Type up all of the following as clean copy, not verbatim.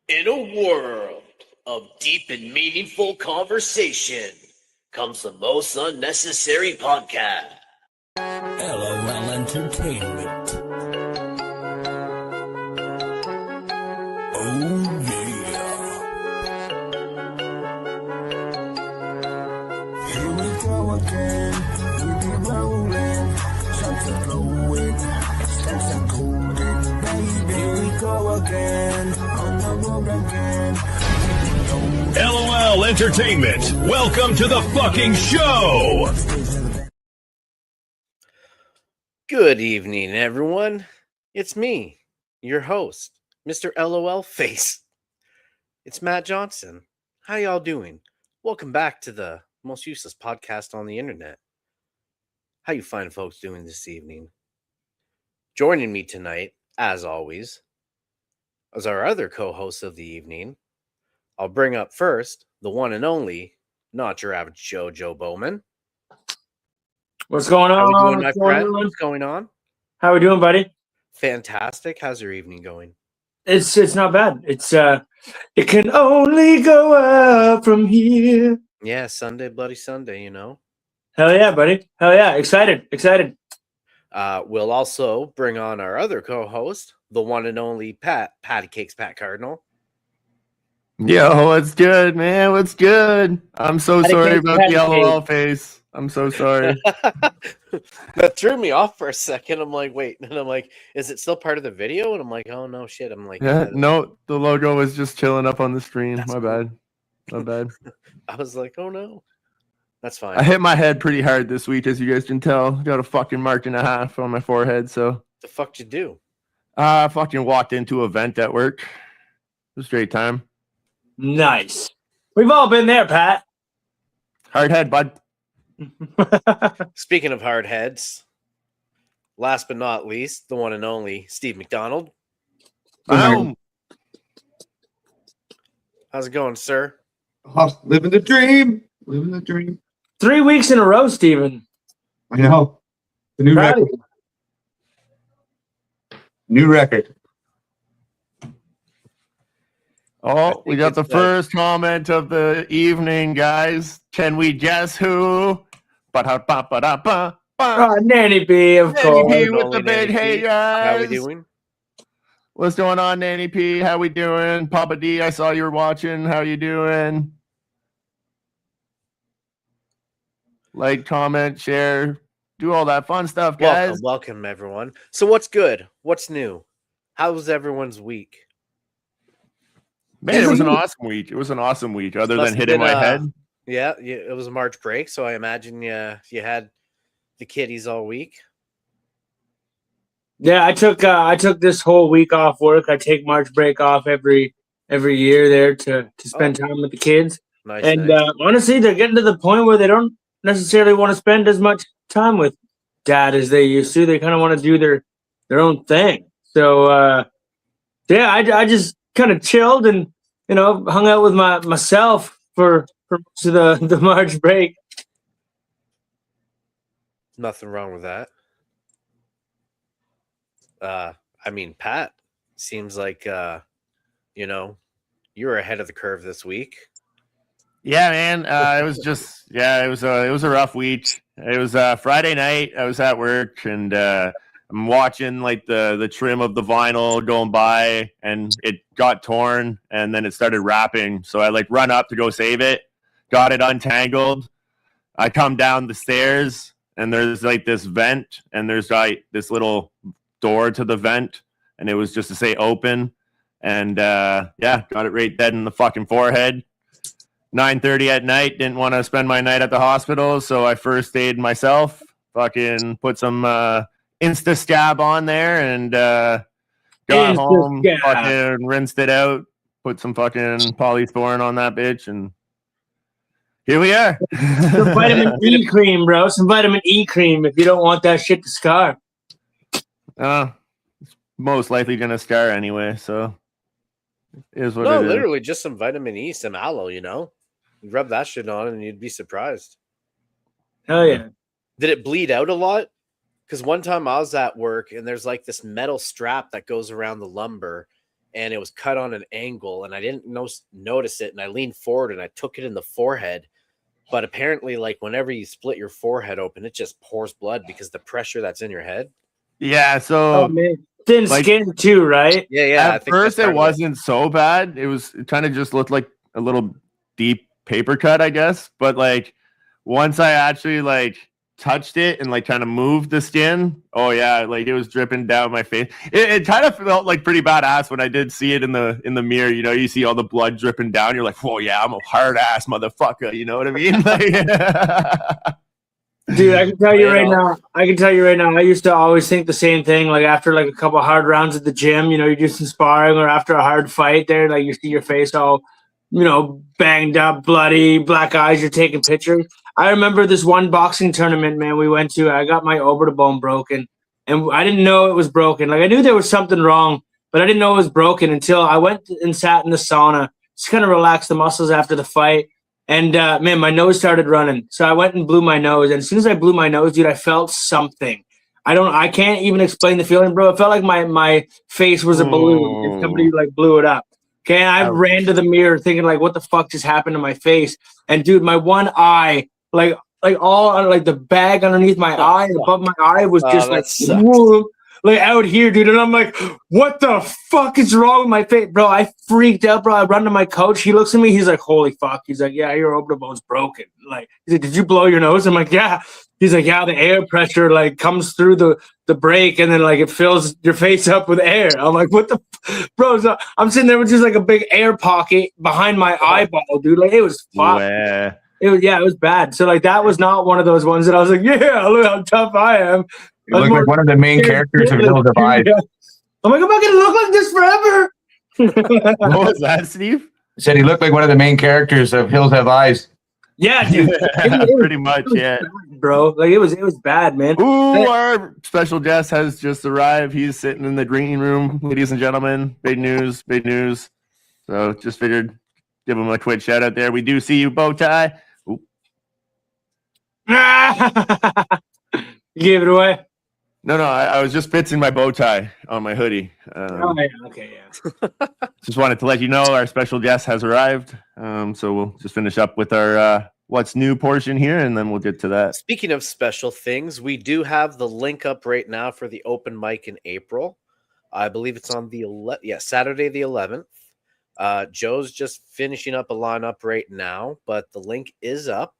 In a world of deep and meaningful conversation comes the most unnecessary podcast. LOL Entertainment. Oh yeah. Here we go again. We be rolling. Shots are blowing. Stacks are golden. Baby, here we go again. On the road again. LOL Entertainment. Welcome to the fucking show. Good evening, everyone. It's me, your host, Mr. LOL Face. It's Matt Johnson. How y'all doing? Welcome back to the most useless podcast on the internet. How you fine folks doing this evening? Joining me tonight, as always, as our other co-host of the evening. I'll bring up first the one and only, not your average Joe Bowman. What's going on? How we doing, my friend? What's going on? How we doing, buddy? Fantastic. How's your evening going? It's not bad. It can only go up from here. Yeah, Sunday, bloody Sunday, you know. Hell yeah, buddy. Hell yeah. Excited. We'll also bring on our other co-host, the one and only Patty Cakes Pat Cardinal. Yo, what's good, man? What's good? I'm so sorry about the LOL face. I'm so sorry. That threw me off for a second. I'm like, wait. And I'm like, is it still part of the video? And I'm like, oh, no, shit. I'm like, yeah, no, the logo was just chilling up on the screen. That's My bad. I was like, oh, no. That's fine. I hit my head pretty hard this week, as you guys can tell. Got a fucking mark and a half on my forehead, so. The fuck you do? I fucking walked into a vent at work. It was a great time. Nice. We've all been there, Pat. Hard head, bud. Speaking of hard heads, last but not least, the one and only Steve McDonald. Boom. How's it going, sir? Oh, living the dream. Living the dream. 3 weeks in a row, Steven. I know. The new Proud of record. New record. Oh, we got the first comment of the evening, guys. Can we guess who? Ba-da-ba-ba-da-ba. Nanny B, of course. Nanny P with the big hey, guys. How we doing? What's going on, Nanny P? How we doing? Papa D, I saw you were watching. How you doing? Like, comment, share, do all that fun stuff, guys. Welcome, everyone. So what's good? What's new? How was everyone's week? Man, it was an awesome week. It was an awesome week, other than hitting my head. Yeah, it was a March break, so I imagine you had the kiddies all week. Yeah, I took this whole week off work. I take March break off every year there to spend time with the kids. Nice. And honestly, they're getting to the point where they don't necessarily want to spend as much time with dad as they used to. They kind of want to do their own thing. So yeah, I just kind of chilled and hung out with myself for most of the March break. Nothing wrong with that. I mean, Pat, seems like you were ahead of the curve this week. Yeah, man. It was just it was a rough week. It was Friday night. I was at work and I'm watching like the trim of the vinyl going by, and it got torn, and then it started wrapping. So I like run up to go save it, got it untangled. I come down the stairs, and there's like this vent, and there's like this little door to the vent, and it was just to say open, and got it right dead in the fucking forehead. 9:30 at night. Didn't want to spend my night at the hospital, so I first aided myself. Fucking put some Insta scab on there and got home, fucking rinsed it out, put some fucking polysporin on that bitch, and here we are. Some vitamin E cream, bro. Some vitamin E cream if you don't want that shit to scar. It's most likely gonna scar anyway, so it is what No, it is. literally just some vitamin E, some aloe, You rub that shit on and you'd be surprised. Hell yeah. Did it bleed out a lot? Because one time I was at work and there's like this metal strap that goes around the lumbar and it was cut on an angle, and I didn't notice it, and I leaned forward and I took it in the forehead. But apparently, like whenever you split your forehead open, it just pours blood because the pressure that's in your head. Yeah, Oh so man, thin like- skin too, right? Yeah. I at think first that's it wasn't so bad. It kind of just looked like a little deep paper cut, I guess. But like once I actually like touched it and like kind of moved the skin, oh yeah, like it was dripping down my face. It kind of felt like pretty badass when I did see it in the mirror. You know, you see all the blood dripping down. You're like, whoa, yeah, I'm a hard ass motherfucker. You know what I mean? Like, Dude, I can tell you right Right now. I used to always think the same thing. Like after like a couple hard rounds at the gym, you know, you do some sparring, or after a hard fight, there, like you see your face all, you know, banged up, bloody, black eyes. You're taking pictures. I remember this one boxing tournament, man, we went to. I got my bone broken, and I didn't know it was broken. Like I knew there was something wrong, but I didn't know it was broken until I went and sat in the sauna, just kind of relax the muscles after the fight. And man, my nose started running. So I went and blew my nose. And as soon as I blew my nose, dude, I felt something. I can't even explain the feeling, bro. It felt like my face was a balloon if somebody like blew it up. Okay. And I ran to the mirror thinking like, what the fuck just happened to my face? And dude, my one eye, like all like the bag underneath my eye, above my eye was just like, whoa, like out here, dude. And I'm like, what the fuck is wrong with my face? Bro, I freaked out, bro. I run to my coach. He looks at me. He's like, holy fuck. He's like, yeah, your orbital bone's broken. Like, he's like, did you blow your nose? I'm like, yeah. He's like, yeah, the air pressure like comes through the break and then like it fills your face up with air. I'm like, what the bro? So I'm sitting there with just like a big air pocket behind my eyeball, dude. Like it was fucked. yeah. It was bad. So like that was not one of those ones that I was like, yeah, look how tough I am. You look like one of the main characters of Hills Have Eyes. I'm like, am I gonna look like this forever? What was that, Steve? Said he looked like one of the main characters of Hills Have Eyes. Yeah, dude. Pretty much, yeah. Bad, bro. Like it was bad, man. Ooh, our special guest has just arrived. He's sitting in the green room, ladies and gentlemen. Big news, big news. So just figured give him a quick shout out there. We do see you, Bowtie. Ooh. You gave it away. No, I was just fixing my bow tie on my hoodie. Oh, yeah. Okay, yeah. Just wanted to let you know our special guest has arrived. So we'll just finish up with our what's new portion here, and then we'll get to that. Speaking of special things, we do have the link up right now for the open mic in April. I believe it's on the Saturday the 11th. Joe's just finishing up a lineup right now, but the link is up.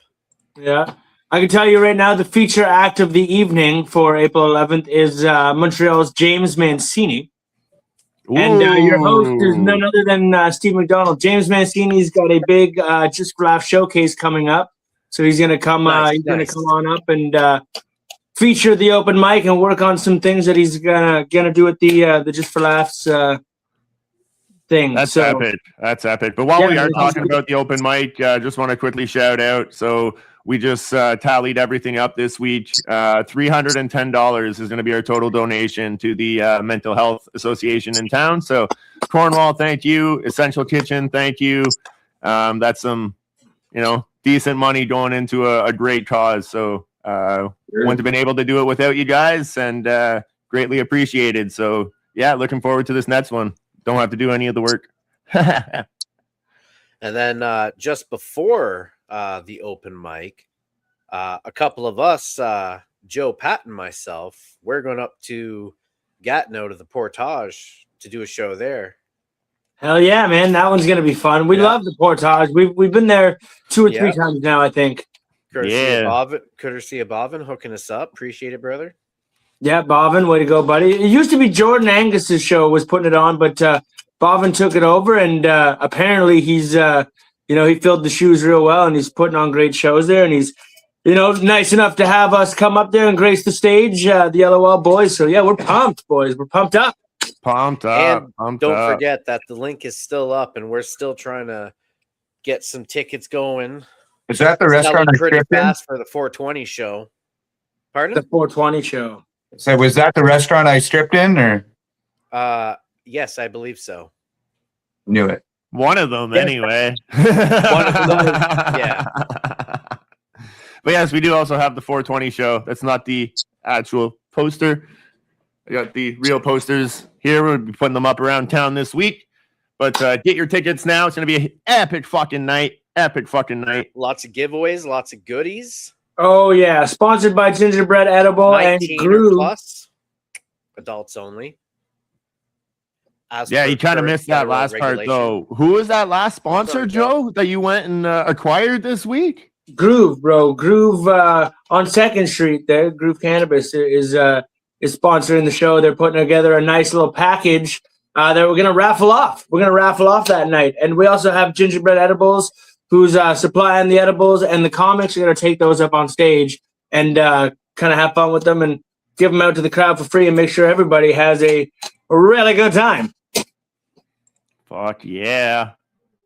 Yeah. I can tell you right now, the feature act of the evening for April 11th is Montreal's James Mancini. Ooh. And your host is none other than Steve McDonald. James Mancini's got a big Just for Laughs showcase coming up. So he's going to come gonna come on up and feature the open mic and work on some things that he's gonna do at the Just for Laughs thing. That's epic. That's epic. But while we are talking about the open mic, just want to quickly shout out. So we just tallied everything up this week. $310 is going to be our total donation to the Mental Health Association in town. So Cornwall, thank you. Essential Kitchen, thank you. That's some, decent money going into a great cause. So wouldn't have been able to do it without you guys, and greatly appreciated. So yeah, looking forward to this next one. Don't have to do any of the work. And then just before the open mic, a couple of us, Joe, Pat, and myself, we're going up to Gatineau to the Portage to do a show there. Hell yeah, man. That one's going to be fun. We love the Portage. We've been there 2 or 3 times now, I think. Courtesy of Bobbin hooking us up. Appreciate it, brother. Yeah, Bobbin, way to go, buddy. It used to be Jordan Angus's show was putting it on, but Bobbin took it over, and apparently he's, he filled the shoes real well, and he's putting on great shows there, and he's, nice enough to have us come up there and grace the stage, the LOL boys. So, yeah, we're pumped, boys. We're pumped up. Pumped up. And don't forget that the link is still up, and we're still trying to get some tickets going. Is that the restaurant I pretty stripped in? fast for the 420 show. Pardon? The 420 show. So was that the restaurant I stripped in, or? Yes, I believe so. Knew it. One of them, anyway. One of them, yeah. But yes, we do also have the 420 show. That's not the actual poster. I got the real posters here. We'll be putting them up around town this week. But get your tickets now. It's going to be an epic fucking night. Epic fucking night. Lots of giveaways, lots of goodies. Oh, yeah. Sponsored by Gingerbread Edible and 19 or Groove. plus. Adults only. Yeah, you kind of missed that last part, though. Who was that last sponsor, Joe, that you went and acquired this week? Groove, bro. Groove on 2nd Street there. Groove Cannabis is sponsoring the show. They're putting together a nice little package that we're going to raffle off. We're going to raffle off that night. And we also have Gingerbread Edibles, who's supplying the edibles, and the comics are going to take those up on stage and kind of have fun with them and give them out to the crowd for free and make sure everybody has a really good time. Fuck yeah.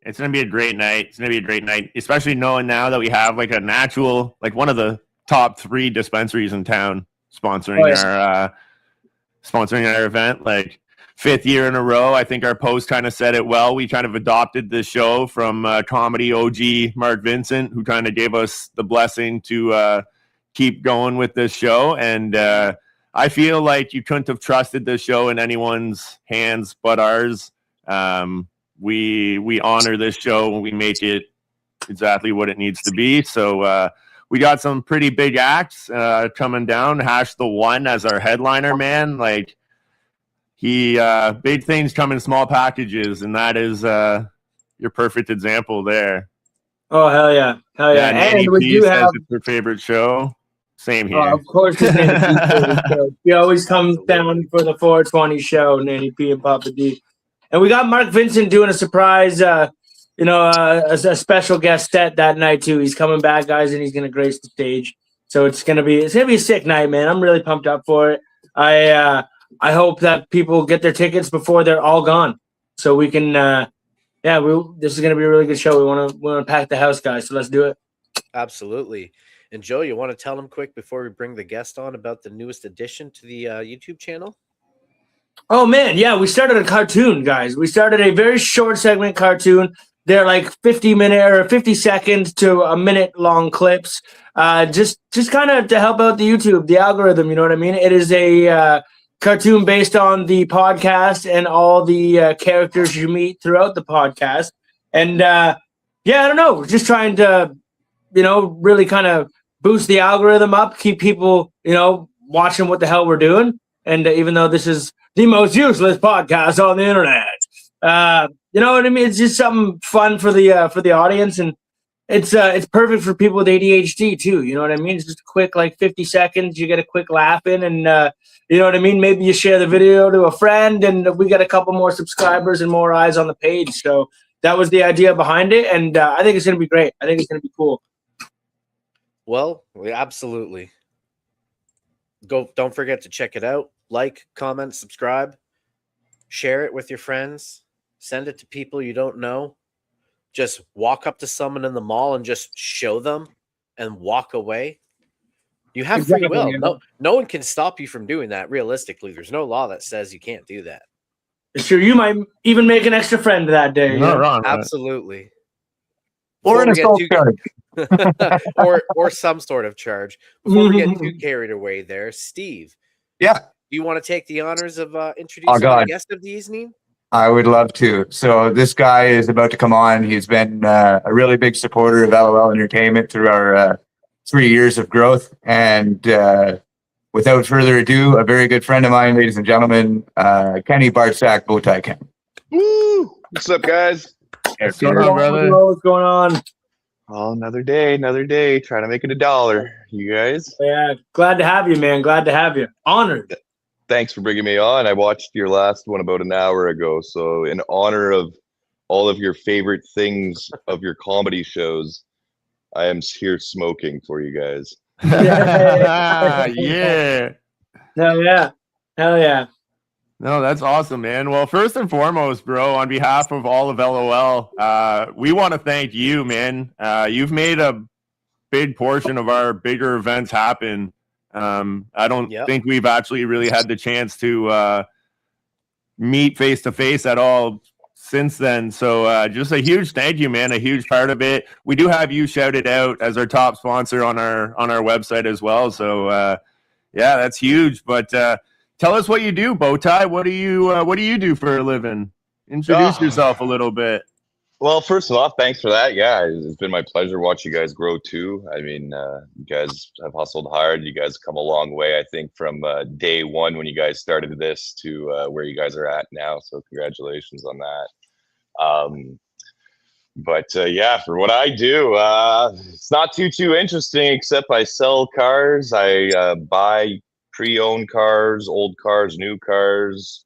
It's going to be a great night. It's going to be a great night, especially knowing now that we have like an actual, like one of the top 3 dispensaries in town sponsoring our event. Like 5th year in a row. I think our post kind of said it well. We kind of adopted the show from comedy OG Mark Vincent, who kind of gave us the blessing to keep going with this show. And I feel like you couldn't have trusted this show in anyone's hands but ours. We honor this show and we make it exactly what it needs to be. So we got some pretty big acts coming down. Hash the One as our headliner, man. Like he big things come in small packages, and that is your perfect example there. Oh hell yeah, hell yeah! And we do have it's her favorite show. Same here. Of course, he always comes down for the 420 show, Nanny P and Papa D. And we got Mark Vincent doing a surprise, a special guest set that night too. He's coming back, guys, and he's gonna grace the stage. So it's gonna be a sick night, man. I'm really pumped up for it. I hope that people get their tickets before they're all gone, so we can. This is gonna be a really good show. We want to pack the house, guys. So let's do it. Absolutely. And Joe, you want to tell them quick before we bring the guest on about the newest addition to the YouTube channel? Oh man, yeah, we started a cartoon, guys. We started a very short segment cartoon. They're like 50-minute or 50 seconds to a minute long clips. Just kind of to help out the YouTube, the algorithm, you know what I mean? It is a cartoon based on the podcast and all the characters you meet throughout the podcast. And I don't know, we're just trying to, really kind of boost the algorithm up, keep people, watching what the hell we're doing. And even though this is the most useless podcast on the internet, you know what I mean? It's just something fun for the audience, and it's perfect for people with ADHD too. You know what I mean? It's just a quick 50 seconds. You get a quick laugh in, and you know what I mean? Maybe you share the video to a friend, and we got a couple more subscribers and more eyes on the page. So that was the idea behind it, and I think it's gonna be great. I think it's gonna be cool. Well, absolutely. Don't forget to check it out. Like, comment, subscribe, share it with your friends, send it to people you don't know. Just walk up to someone in the mall and just show them and walk away. You have free will. No one can stop you from doing that. Realistically, there's no law that says you can't do that. Sure, you might even make an extra friend that day. You're not wrong. Absolutely. Or an assault charge. or some sort of charge. Before we get too carried away there, Steve. Yeah. Do you want to take the honors of introducing the guest of the evening? I would love to. So this guy is about to come on. He's been a really big supporter of LOL Entertainment through our 3 years of growth. And without further ado, a very good friend of mine, ladies and gentlemen, Kenny Bartsack, Bowtie Ken. Woo! What's up, guys? What's going on, brother? What's going on? Oh, another day, trying to make it $1. You guys? Yeah, glad to have you, man. Glad to have you. Honored. Thanks for bringing me on. I watched your last one about an hour ago. So in honor of all of your favorite things of your comedy shows, I am here smoking for you guys. Yeah. Hell yeah. Hell yeah. No, that's awesome, man. Well, first and foremost, bro, on behalf of all of LOL, we want to thank you, man. You've made a big portion of our bigger events happen. I don't think we've actually really had the chance to meet face to face at all since then. So just a huge thank you, man. A huge part of it. We do have you shouted out as our top sponsor on our website as well. So yeah, that's huge. But tell us what you do, Bowtie. What do you do for a living? Introduce yourself a little bit. Well, first of all, thanks for that. Yeah, it's been my pleasure watching you guys grow too. I mean, you guys have hustled hard. You guys come a long way, I think, from day one when you guys started this to where you guys are at now. So congratulations on that. But yeah, for what I do, it's not too interesting, except I sell cars. I buy pre-owned cars, old cars, new cars,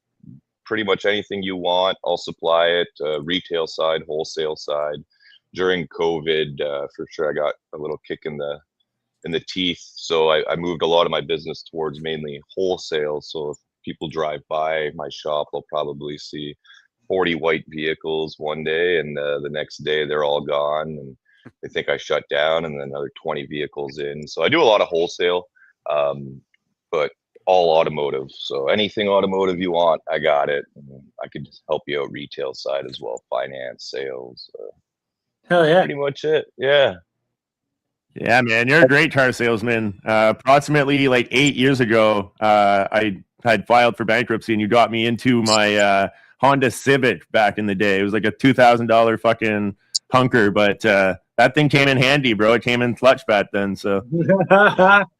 pretty much anything you want. I'll supply it, retail side, wholesale side. During COVID, for sure, I got a little kick in the teeth. So I moved a lot of my business towards mainly wholesale. So if people drive by my shop, they'll probably see 40 white vehicles one day, and the next day they're all gone, and they think I shut down, and then another 20 vehicles in. So I do a lot of wholesale, but all automotive. So anything automotive you want, I got it. I could help you out retail side as well, finance, sales. Hell yeah. Pretty much it. Yeah. Yeah, man, you're a great car salesman. Approximately like 8 years ago, I had filed for bankruptcy, and you got me into my Honda Civic back in the day. It was like a $2,000 fucking hunker, but that thing came in handy, bro. It came in clutch back then. So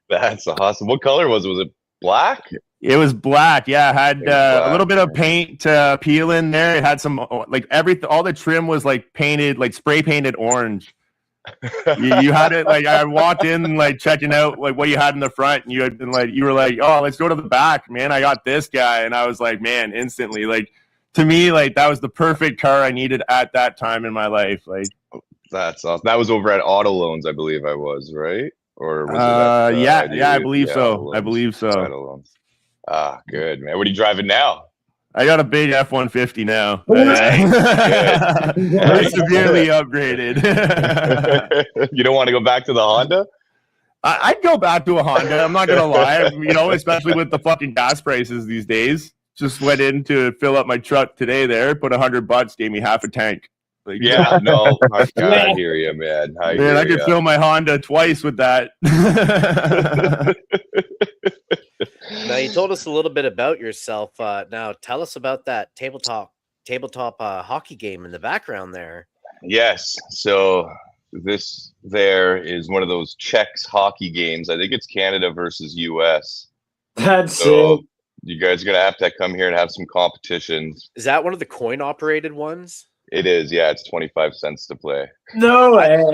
That's awesome. What color was it? Was it black? it was black. Yeah, it had black, a little bit of paint peel in there. It had some like all the trim was like painted, like spray painted orange. You had it like I walked in like checking out like what you had in the front, and you had been like you were like, oh, let's go to the back, man. I got this guy, and I was like, man, instantly like. To me, like that was the perfect car I needed at that time in my life. Like that's awesome. That was over at Auto Loans, I believe I was, right? Or was it yeah, I believe so. I believe so. Auto Loans. Ah, good, man. What are you driving now? I got a big F-150 now. Nice. Severely upgraded. You don't want to go back to the Honda? I'd go back to a Honda. I'm not gonna lie. You know, especially with the fucking gas prices these days. Just went in to fill up my truck today there, put $100, gave me half a tank. Like, yeah, no, I hear you, man. I could fill my Honda twice with that. Now, you told us a little bit about yourself. Now, tell us about that tabletop hockey game in the background there. Yes, so this there is one of those Czechs hockey games. I think it's Canada versus US. That's so, sick. You guys are going to have to come here and have some competitions. Is that one of the coin-operated ones? It is, yeah. It's 25 cents to play. No way.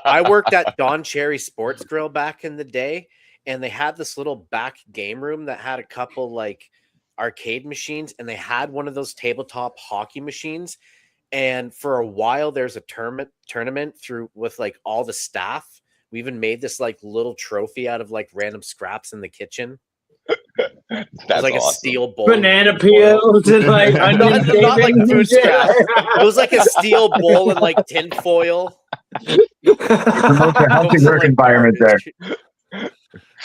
I worked at Don Cherry Sports Grill back in the day, and they had this little back game room that had a couple, like, arcade machines, and they had one of those tabletop hockey machines. And for a while, there's a tournament through with, like, all the staff. We even made this, like, little trophy out of, like, random scraps in the kitchen. It was like awesome. A steel bowl, banana peels, and like not like food scraps. It was like a steel bowl and like tin foil. Promote the healthy work environment there.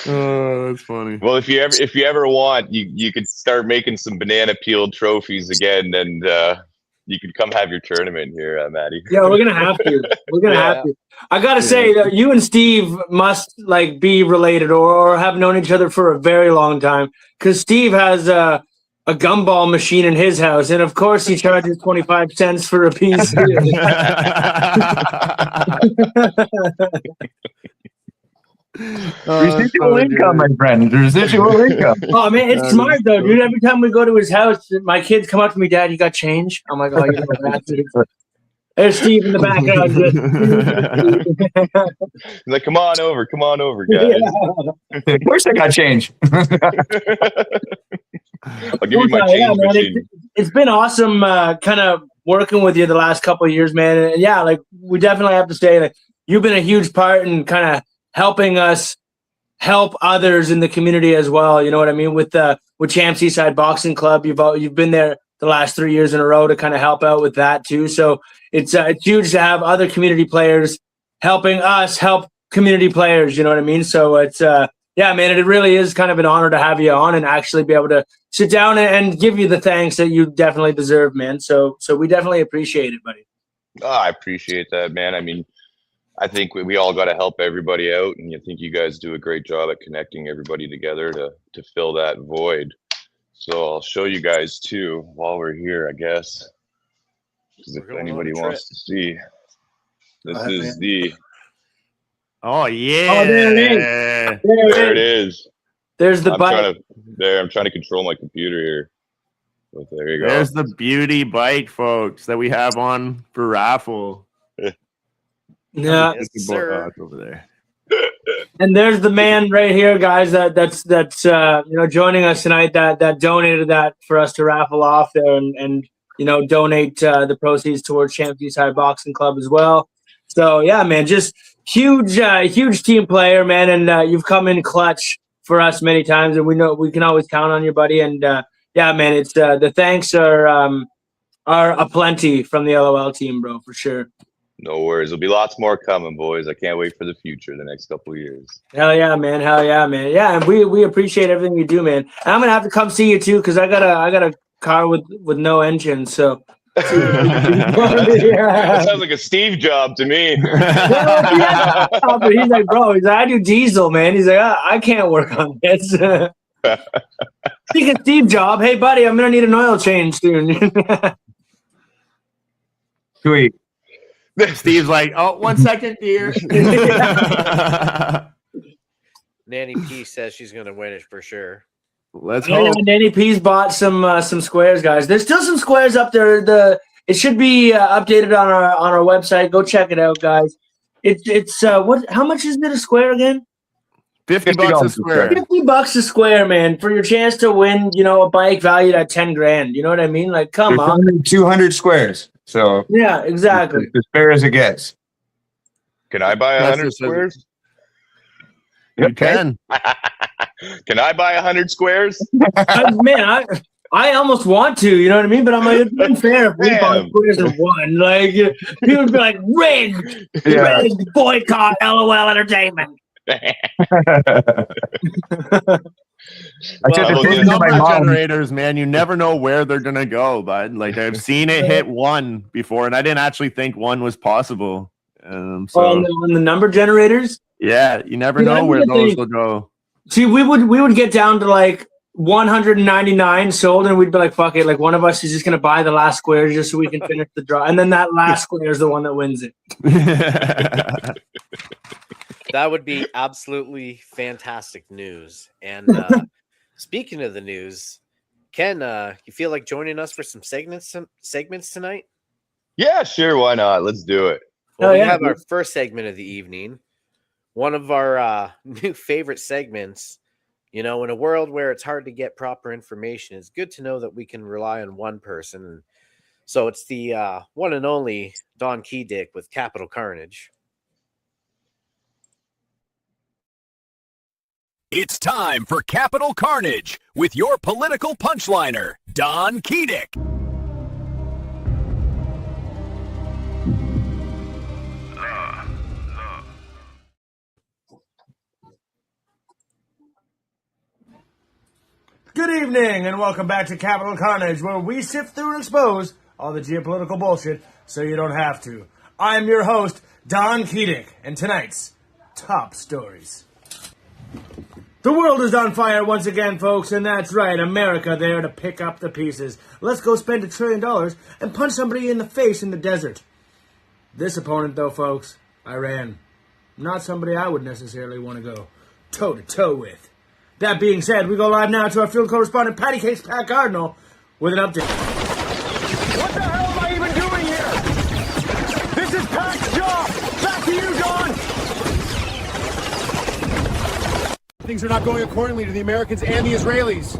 Oh, that's funny. Well, if you ever want, you could start making some banana peel trophies again, and you could come have your tournament here, Maddie. Yeah, we're gonna have to. We're gonna have to. I gotta say that you and Steve must like be related or have known each other for a very long time, because Steve has a gumball machine in his house, and of course he charges 25 cents for a piece. Residual income, my friend. Residual income. Oh man, it's smart though, dude. Every time we go to his house, my kids come up to me, Dad, you got change? I'm like, oh, you know that. There's Steve in the background. He's like, come on over, guys. Yeah. Of course I got change. I'll give you my change machine. It's been awesome kind of working with you the last couple of years, man. And yeah, like we definitely have to say like you've been a huge part in kind of helping us help others in the community as well. You know what I mean? With Champ Seaside Boxing Club, you've been there the last 3 years in a row to kind of help out with that too. So it's huge to have other community players helping us help community players. You know what I mean? So it's yeah, man, it really is kind of an honor to have you on and actually be able to sit down and give you the thanks that you definitely deserve, man. So we definitely appreciate it, buddy. Oh, I appreciate that, man. I mean, I think we all got to help everybody out, and I think you guys do a great job at connecting everybody together to fill that void. So I'll show you guys too while we're here, I guess. Because if anybody wants to see, this is the. Oh yeah. Oh, there it is. There it is. There's the bike. I'm trying to control my computer here. But there you go. There's the beauty bike, folks, that we have on for raffle. Yeah, Yes, sir. It's over there. and there's the man right here, guys. That's joining us tonight. That donated that for us to raffle off there, and donate the proceeds towards Champions High Boxing Club as well. So yeah, man, just huge team player, man, and you've come in clutch for us many times, and we know we can always count on you, buddy. And yeah, man, it's the thanks are aplenty from the LOL team, bro, for sure. No worries. There'll be lots more coming, boys. I can't wait for the future, the next couple of years. Hell yeah, man. Yeah, and we appreciate everything you do, man. And I'm gonna have to come see you too, because I got a car with no engine, so. That sounds like a Steve job to me. But he's like, bro, I do diesel, man. He's like, I can't work on this. Speaking of Steve job, hey buddy, I'm gonna need an oil change soon. Sweet. Steve's like, oh, 1 second, dear. Nanny P says she's going to win it for sure. Let's Yeah, hope. Nanny P's bought some squares, guys. There's still some squares up there. It should be updated on our website. Go check it out, guys. It's what? How much is it a square again? $50 a square. $50 a square, man, for your chance to win. A bike valued at $10,000. You know what I mean? Like, come There's on. only 200 squares. So Yeah, exactly. it's as fair as it gets. Can I buy 100 squares? You can. Can I buy 100 squares? Man, I almost want to, you know what I mean? But I'm like, it's unfair if we bought squares and won. Like, people would be like, rigged, boycott, LOL Entertainment. I took a Those picture of my number mom. generators, man, you never know where they're gonna go, bud. Like I've seen it hit 1 before, and I didn't actually think 1 was possible. On the number generators? Yeah, you never know where those will go. See, we would get down to like 199 sold, and we'd be like, fuck it. Like one of us is just gonna buy the last square just so we can finish the draw, and then that last square is the one that wins it. That would be absolutely fantastic news. And speaking of the news, Ken, you feel like joining us for some segments tonight? Yeah, sure. Why not? Let's do it. Well, we have our first segment of the evening. One of our new favorite segments. In a world where it's hard to get proper information, it's good to know that we can rely on one person. So it's the one and only Don Keydick with Capital Carnage. It's time for Capital Carnage with your political punchliner, Don Keydick. Good evening, and welcome back to Capital Carnage, where we sift through and expose all the geopolitical bullshit so you don't have to. I'm your host, Don Keydick, and tonight's top stories. The world is on fire once again, folks, and that's right, America there to pick up the pieces. Let's go spend $1 trillion and punch somebody in the face in the desert. This opponent, though, folks, Iran. Not somebody I would necessarily want to go toe-to-toe with. That being said, we go live now to our field correspondent, Patty Case Pat Cardinal, with an update. What the hell am I even doing here? This is Pat's job! Back to you, Don! Things are not going accordingly to the Americans and the Israelis.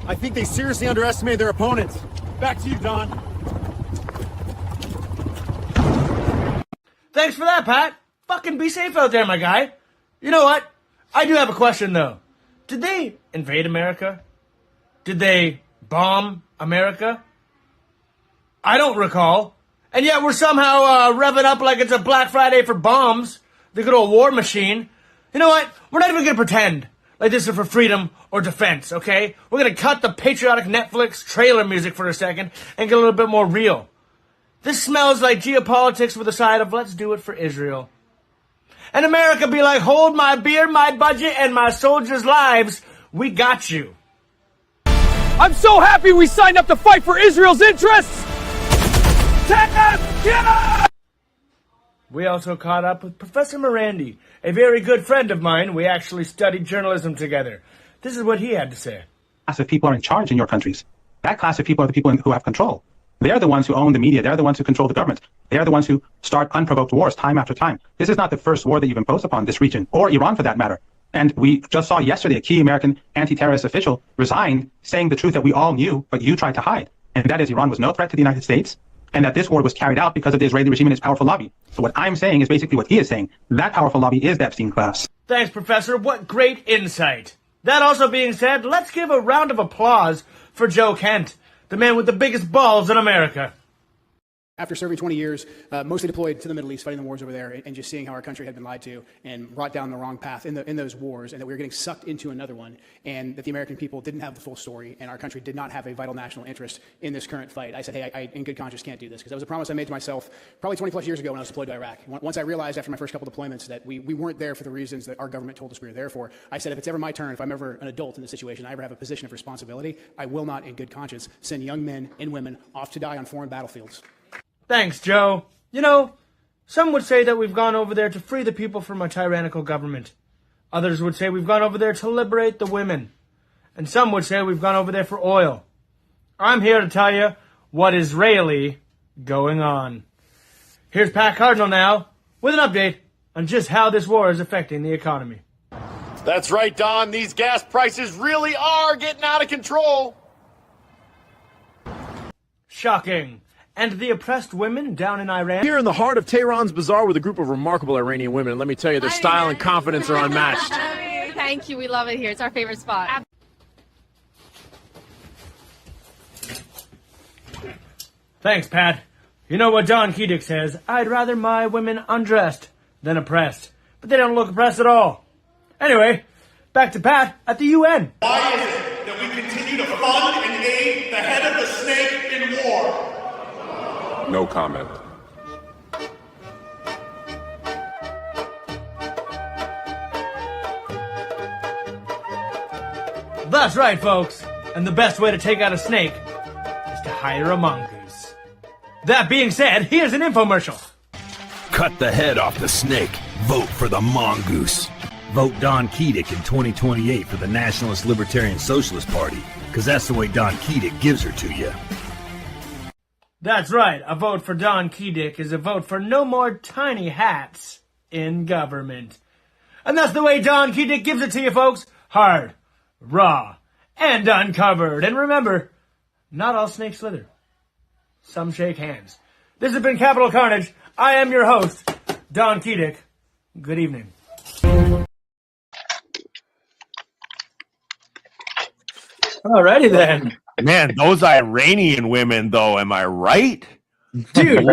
I think they seriously underestimated their opponents. Back to you, Don. Thanks for that, Pat. Fucking be safe out there, my guy. You know what? I do have a question, though. Did they invade America? Did they bomb America? I don't recall. And yet we're somehow revving up like it's a Black Friday for bombs. The good old war machine. You know what? We're not even going to pretend like this is for freedom or defense, okay? We're going to cut the patriotic Netflix trailer music for a second and get a little bit more real. This smells like geopolitics with a side of let's do it for Israel. And America be like, hold my beer, my budget, and my soldiers' lives. We got you. I'm so happy we signed up to fight for Israel's interests! Yeah! We also caught up with Professor Morandi, a very good friend of mine. We actually studied journalism together. This is what he had to say. Class of people are in charge in your countries. That class of people are the people who have control. They're the ones who own the media. They're the ones who control the government. They're the ones who start unprovoked wars time after time. This is not the first war that you've imposed upon this region, or Iran for that matter. And we just saw yesterday a key American anti-terrorist official resign, saying the truth that we all knew, but you tried to hide. And that is Iran was no threat to the United States, and that this war was carried out because of the Israeli regime and its powerful lobby. So what I'm saying is basically what he is saying. That powerful lobby is the Epstein class. Thanks, Professor. What great insight. That also being said, let's give a round of applause for Joe Kent, the man with the biggest balls in America. After serving 20 years, mostly deployed to the Middle East, fighting the wars over there, and just seeing how our country had been lied to and brought down the wrong path in those wars, and that we were getting sucked into another one, and that the American people didn't have the full story, and our country did not have a vital national interest in this current fight. I said, hey, I in good conscience can't do this, because that was a promise I made to myself probably 20 plus years ago when I was deployed to Iraq. Once I realized after my first couple deployments that we weren't there for the reasons that our government told us we were there for, I said, if it's ever my turn, if I'm ever an adult in this situation, I ever have a position of responsibility, I will not in good conscience send young men and women off to die on foreign battlefields. Thanks, Joe. You know, some would say that we've gone over there to free the people from a tyrannical government. Others would say we've gone over there to liberate the women. And some would say we've gone over there for oil. I'm here to tell you what is really going on. Here's Pat Cardinal now with an update on just how this war is affecting the economy. That's right, Don. These gas prices really are getting out of control. Shocking. And the oppressed women down in Iran? Here in the heart of Tehran's bazaar with a group of remarkable Iranian women. And let me tell you, their style and confidence are unmatched. Thank you. We love it here. It's our favorite spot. Thanks, Pat. You know what Don Keating says, I'd rather my women undressed than oppressed. But they don't look oppressed at all. Anyway, back to Pat at the UN. Why is it that we continue to fund and aid the head of the snake in war? No comment. That's right, folks. And the best way to take out a snake is to hire a mongoose. That being said, here's an infomercial. Cut the head off the snake. Vote for the mongoose. Vote Don Keating in 2028 for the Nationalist Libertarian Socialist Party, because that's the way Don Keating gives her to you. That's right. A vote for Don Keating is a vote for no more tiny hats in government. And that's the way Don Keating gives it to you, folks. Hard, raw, and uncovered. And remember, not all snakes slither. Some shake hands. This has been Capital Carnage. I am your host, Don Keating. Good evening. Alrighty then. Man, those Iranian women, though, am I right? Dude,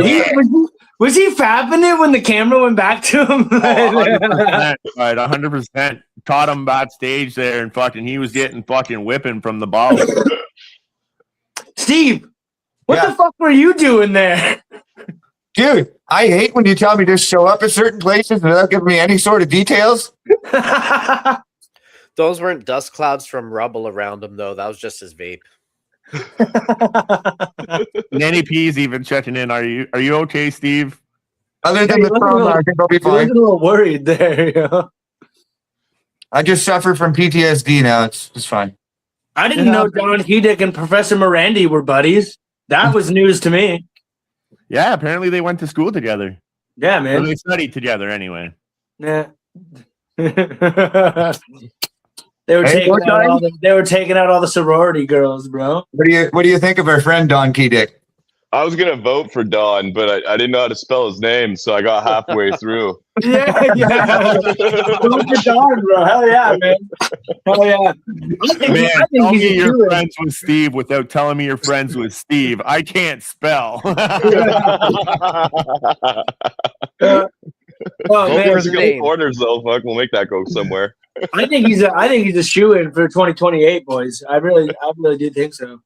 was he fapping it when the camera went back to him? 100%, right, 100%. Caught him backstage there, and fucking, he was getting fucking whipping from the ball. Steve, what the fuck were you doing there? Dude, I hate when you tell me to show up at certain places without giving me any sort of details. Those weren't dust clouds from rubble around him, though. That was just his vape. Nanny P's even checking in. Are you okay, Steve? Other than the trauma, I think I'll be fine. a little worried there. You know? I just suffer from PTSD now. It's fine. I didn't know Don Keating and Professor Morandi were buddies. That was news to me. Yeah, apparently they went to school together. Yeah, man. Or they studied together anyway. Yeah. They were taking out all the sorority girls, bro. What do you think of our friend Don Keating? I was gonna vote for Don, but I didn't know how to spell his name, so I got halfway through. Yeah. Vote for Don, bro. Hell yeah, man. Hell yeah. Man, tell me you're friends with Steve without telling me you're friends with Steve. I can't spell. Corners though, fuck, we'll make that go somewhere. I think he's a shoo-in for 2028, boys. I really do think so.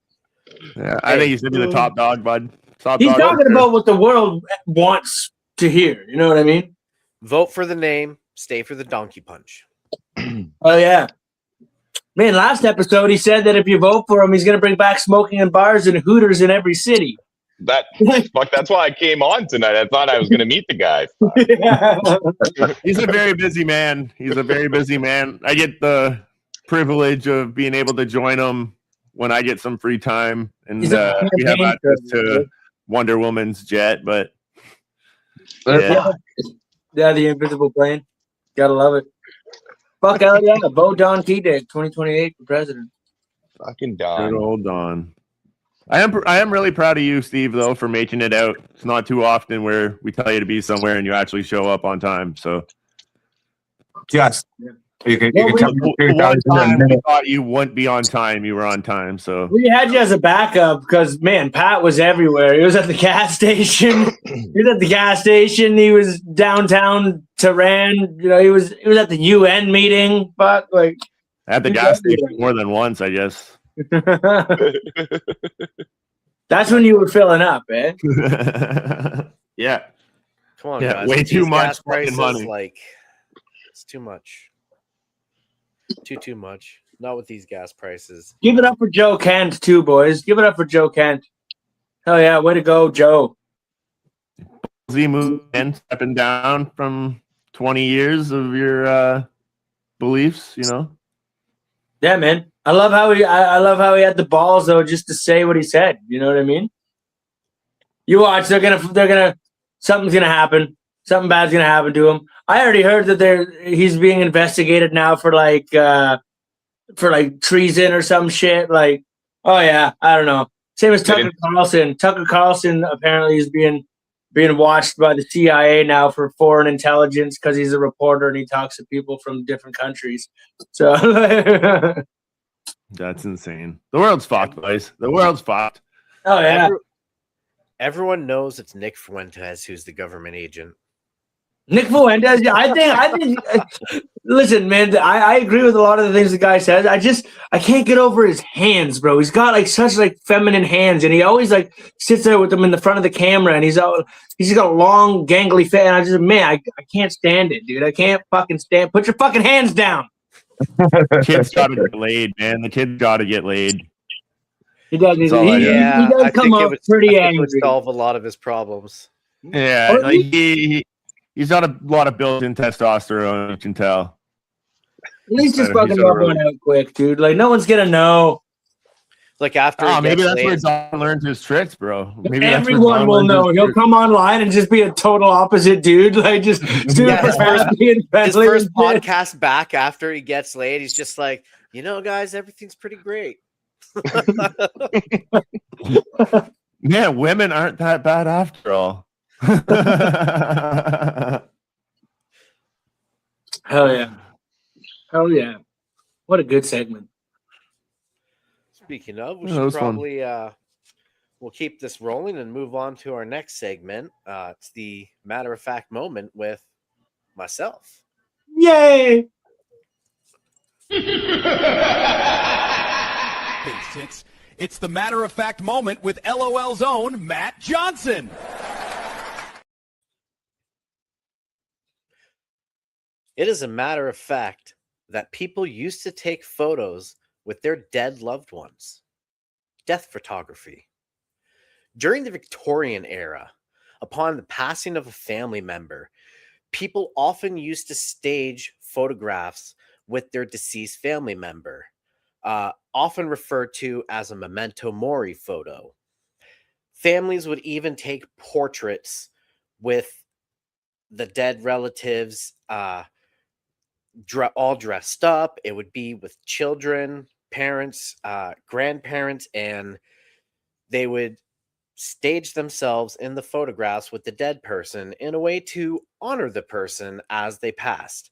Yeah, I think he's gonna be the top dog, bud. He's talking about what the world wants to hear. You know what I mean? Vote for the name, stay for the donkey punch. Oh yeah. Man, last episode he said that if you vote for him, he's going to bring back smoking in bars and Hooters in every city. That's why I came on tonight. I thought I was going to meet the guy. He's a very busy man. I get the privilege of being able to join him when I get some free time, and we have access to Wonder Woman's jet. But yeah, the invisible plane. Gotta love it. Fuck hell yeah! Vote Don Keating, 2028 for president. Fucking Don. Good old Don. I am really proud of you, Steve, though, for making it out. It's not too often where we tell you to be somewhere and you actually show up on time. So, yes, you can tell me one time we thought you wouldn't be on time, you were on time. So we had you as a backup because man, Pat was everywhere. He was at the gas station. He was downtown Tehran. You know, he was at the UN meeting. Fuck, like at the gas station more than once, I guess. That's when you were filling up, eh? Yeah. Come on, yeah, guys. way With too these much gas prices, money. Like, it's too much. Too much. Not with these gas prices. Give it up for Joe Kent, too, boys. Give it up for Joe Kent. Hell yeah, way to go, Joe. Z move and stepping down from 20 years of your beliefs, you know. Yeah, man. I love how he had the balls though, just to say what he said. You know what I mean? You watch, something's gonna happen. Something bad's gonna happen to him. I already heard that he's being investigated now for like treason or some shit. Like, oh yeah, I don't know. Same as Tucker Carlson. Tucker Carlson apparently is being watched by the CIA now for foreign intelligence because he's a reporter and he talks to people from different countries. So that's insane. The world's fucked, boys. The world's fucked. Oh yeah. Everyone knows it's Nick Fuentes who's the government agent. Nick Fuentes. Yeah, I think. Listen, man, I agree with a lot of the things the guy says. I can't get over his hands, bro. He's got like such like feminine hands, and he always like sits there with them in the front of the camera, and he's got a long, gangly face. And I can't stand it, dude. I can't fucking stand. Put your fucking hands down. Kid's got to get laid, man. The kid's got to get laid. He does. He does come off pretty angry. It would solve a lot of his problems. Yeah, like he's got a lot of built-in testosterone. You can tell. At least just fucking rub one out quick, dude. Like no one's gonna know. Like after, maybe that's where Don learns his tricks, bro. Maybe everyone will know. He'll come online and just be a total opposite dude. Like just his first podcast back after he gets laid, he's just like, you know, guys, everything's pretty great. Yeah, women aren't that bad after all. Hell yeah. What a good segment. Speaking of, we should probably we'll keep this rolling and move on to our next segment. It's the matter of fact moment with myself. Yay! It's the matter of fact moment with LOL's own Matt Johnson. It is a matter of fact that people used to take photos with their dead loved ones. Death photography. During the Victorian era, upon the passing of a family member, people often used to stage photographs with their deceased family member, often referred to as a memento mori photo. Families would even take portraits with the dead relatives all dressed up. It would be with children, parents, grandparents, and they would stage themselves in the photographs with the dead person in a way to honor the person as they passed.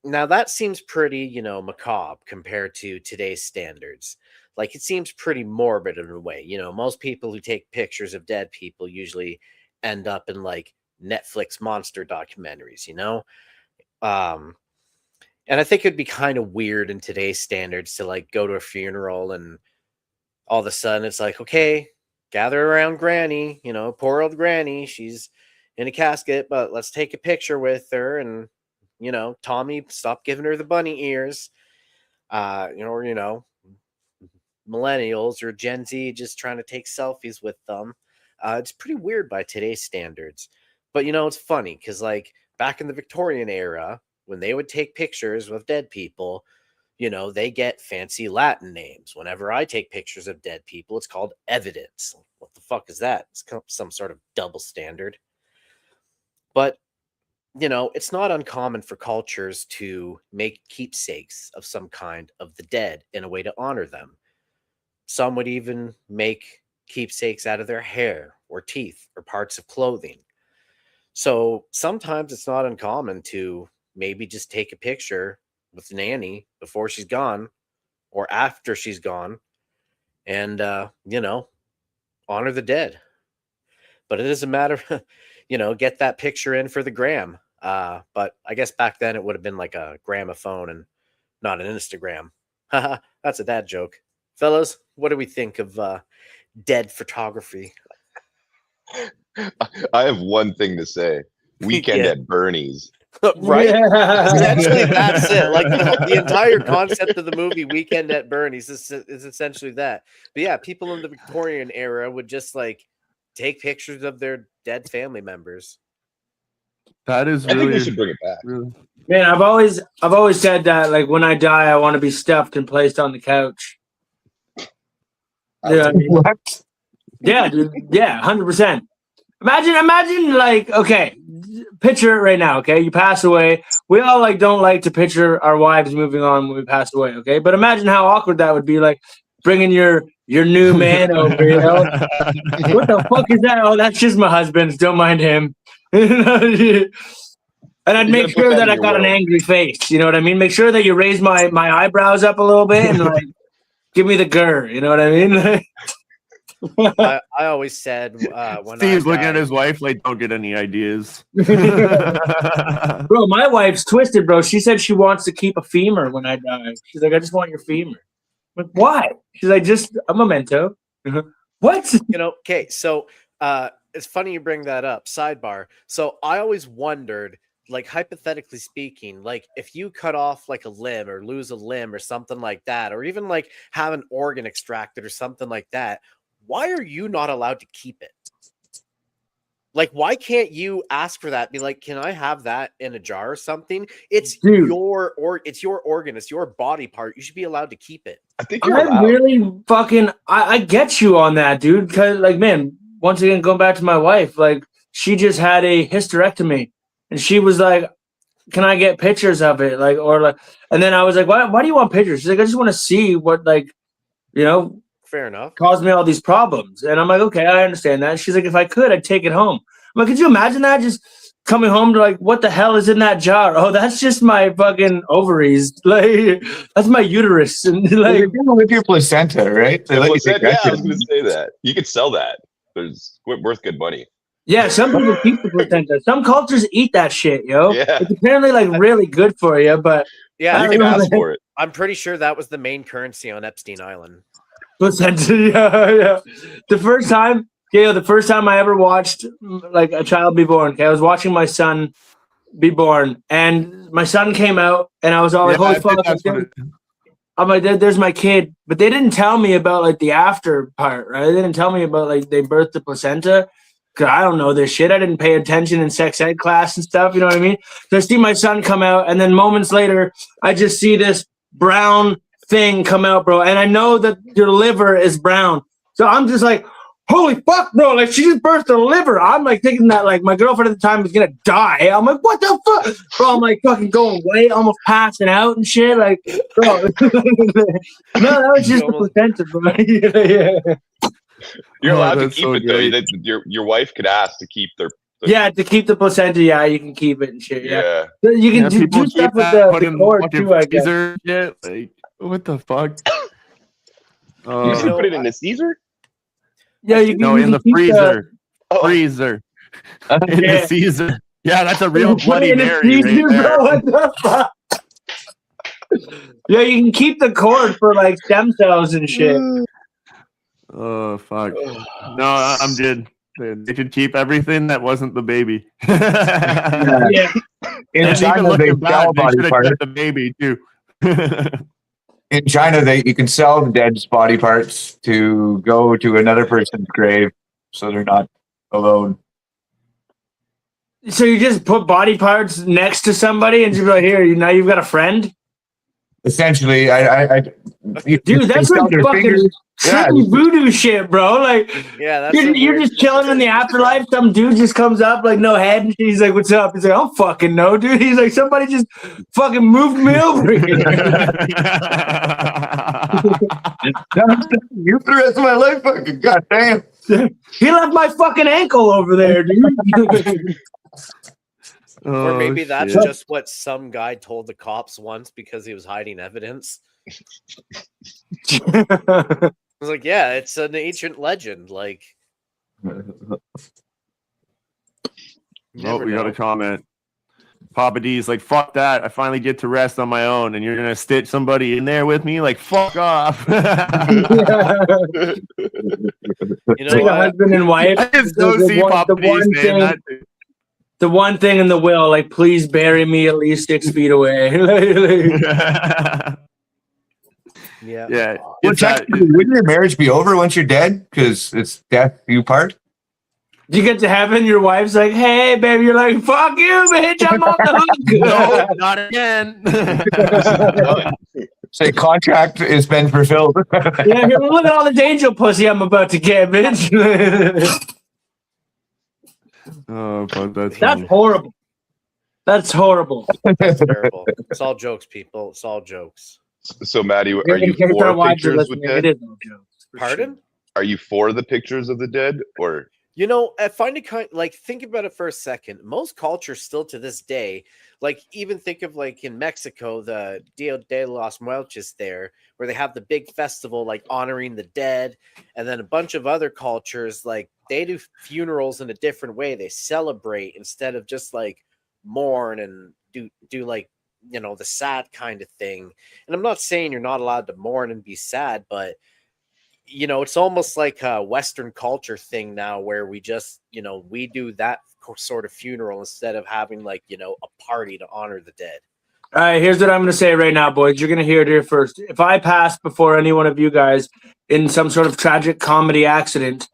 Now that seems pretty, macabre compared to today's standards. Like it seems pretty morbid in a way. Most people who take pictures of dead people usually end up in like Netflix monster documentaries, and I think it'd be kind of weird in today's standards to like go to a funeral and all of a sudden it's like, okay, gather around Granny, poor old Granny. She's in a casket, but let's take a picture with her. And, Tommy, stop giving her the bunny ears. or millennials or Gen Z just trying to take selfies with them. It's pretty weird by today's standards. But it's funny because like back in the Victorian era, when they would take pictures with dead people, they get fancy Latin names. Whenever I take pictures of dead people, it's called evidence. What the fuck is that? It's some sort of double standard. But it's not uncommon for cultures to make keepsakes of some kind of the dead in a way to honor them. Some would even make keepsakes out of their hair or teeth or parts of clothing. So sometimes it's not uncommon to maybe just take a picture with Nanny before she's gone or after she's gone and, honor the dead. But it is a matter of, get that picture in for the gram. But I guess back then it would have been like a gramophone and not an Instagram. That's a dad joke. Fellas, what do we think of dead photography? I have one thing to say. Weekend Yeah. at Bernie's. Right? Yeah. Essentially, that's it. Like the entire concept of the movie Weekend at Bernie's is essentially that. But yeah, people in the Victorian era would just like take pictures of their dead family members. That is I think really. they should bring it back. really- Man, I've always said that like when I die, I want to be stuffed and placed on the couch. Yeah, What? yeah, dude. Yeah, 100%. Imagine like, okay, picture it right now, okay? You pass away. We all like don't like to picture our wives moving on when we pass away, okay? But imagine how awkward that would be, like bringing your new man over, What the fuck is that? Oh, that's just my husband. Don't mind him. And I'd make sure that I got an angry face. You know what I mean? Make sure that you raise my eyebrows up a little bit and like give me the grr. You know what I mean? I always said when Steve's I looking died, at his wife like, don't get any ideas. Bro, my wife's twisted, bro. She said she wants to keep a femur when I die. She's like, I just want your femur. I'm like, why? She's like, just a memento. What? Okay, so it's funny you bring that up. Sidebar. So I always wondered, like hypothetically speaking, like if you cut off like a limb or lose a limb or something like that, or even like have an organ extracted or something like that, why are you not allowed to keep it? Like, why can't you ask for that? Be like, can I have that in a jar or something? It's your organ, it's your body part. You should be allowed to keep it. I think I really fucking I get you on that, dude. Cause like, man, once again, going back to my wife, like she just had a hysterectomy, and she was like, "Can I get pictures of it?" Like, or like, and then I was like, "Why do you want pictures?" She's like, "I just want to see what Fair enough. caused me all these problems." And I'm like, "Okay, I understand that." She's like, "If I could, I'd take it home." I'm like, "Could you imagine that? Just coming home to like, what the hell is in that jar? Oh, that's just my fucking ovaries. Like, that's my uterus." And like, you're dealing with your placenta, right? They let you take Yeah, that I was shit. going to say that. You could sell that. There's worth good money. yeah, some people keep the placenta. Some cultures eat that shit, yo. Yeah. It's apparently like really good for you, but Yeah, I You don't can know, ask man. for it. I'm pretty sure that was the main currency on Epstein Island. Placenta, yeah. The first time I ever watched like a child be born, okay, I was watching my son be born, and my son came out, and I was all like, Yeah, "Holy I think fuck!" that's what it- I'm like, "There's my kid," but they didn't tell me about like the after part, right? They didn't tell me about like they birthed the placenta. Cause I don't know this shit. I didn't pay attention in sex ed class and stuff. You know what I mean? So I see my son come out, and then moments later, I just see this brown thing come out, bro. And I know that your liver is brown. So I'm just like, holy fuck, bro. Like, she just birthed a liver. I'm like thinking that like my girlfriend at the time was gonna die. I'm like, what the fuck? Bro, I'm like fucking going white, almost passing out and shit. Like, bro. No, that was just the placenta, bro. Yeah. You're allowed to that's keep so it, though. great. Your wife could ask to keep their. Yeah, to keep the placenta, yeah, you can keep it and shit. Yeah, Yeah. you can do people stuff keep with that, the put in cord fucking too, I guess. freezer shit. Like, what the fuck? You should put it in the Caesar? Yeah, you can. No, you in can the keep freezer. Oh. Freezer. In Yeah. the Caesar. Yeah, that's a real Put it Bloody in a Mary freezer, right there. bro, what the fuck? Yeah, you can keep the cord for like stem cells and shit. Oh fuck! No, I'm good. They could keep everything that wasn't the baby. Yeah. In And even China, they looking back, sell they body should have parts. kept the baby too. in China, you can sell the dead's body parts to go to another person's grave, so they're not alone. So you just put body parts next to somebody and you be like, here, now you've got a friend? Essentially, dude, that's like fucking trippy voodoo shit, bro. Like, yeah, you're just chilling in the afterlife. Some dude just comes up, like, no head, and he's like, "What's up?" He's like, "I don't fucking know, dude." He's like, "Somebody just fucking moved me over here." You for the rest of my life, fucking goddamn. He left my fucking ankle over there, dude. Or maybe that's shit. just what some guy told the cops once because he was hiding evidence. I was like, yeah, it's an ancient legend. Like, Oh, we got a comment. Papa D's like, fuck that. I finally get to rest on my own, and you're gonna stitch somebody in there with me? Like, fuck off. You know, like a husband and wife. I just don't see Papa D's saying that. The one thing in the will, like, please bury me at least 6 feet away. Yeah. Well, wouldn't your marriage be over once you're dead? Because it's death you part. You get to heaven, your wife's like, "Hey, baby," you're like, "Fuck you, bitch, I'm off the hook." No, not again. Say contract has been fulfilled. Yeah, look at all this angel pussy I'm about to get, bitch. Oh, but That's horrible. That's horrible. That's terrible. It's all jokes, people. It's all jokes. So, Maddie, are you for pictures with dead? Pardon? Are you for the pictures of the dead, or? You know, I find it kind like, think about it for a second. Most cultures still to this day, like, even think of like in Mexico, the Dia de los Muertos there, where they have the big festival like honoring the dead, and then a bunch of other cultures like they do funerals in a different way. They celebrate instead of just like mourn and do like, you know, the sad kind of thing. And I'm not saying you're not allowed to mourn and be sad, but you know, it's almost like a Western culture thing now where we just, you know, we do that sort of funeral instead of having like, you know, a party to honor the dead. All right, here's what I'm going to say right now, boys. You're going to hear it here first. If I pass before any one of you guys in some sort of tragic comedy accident,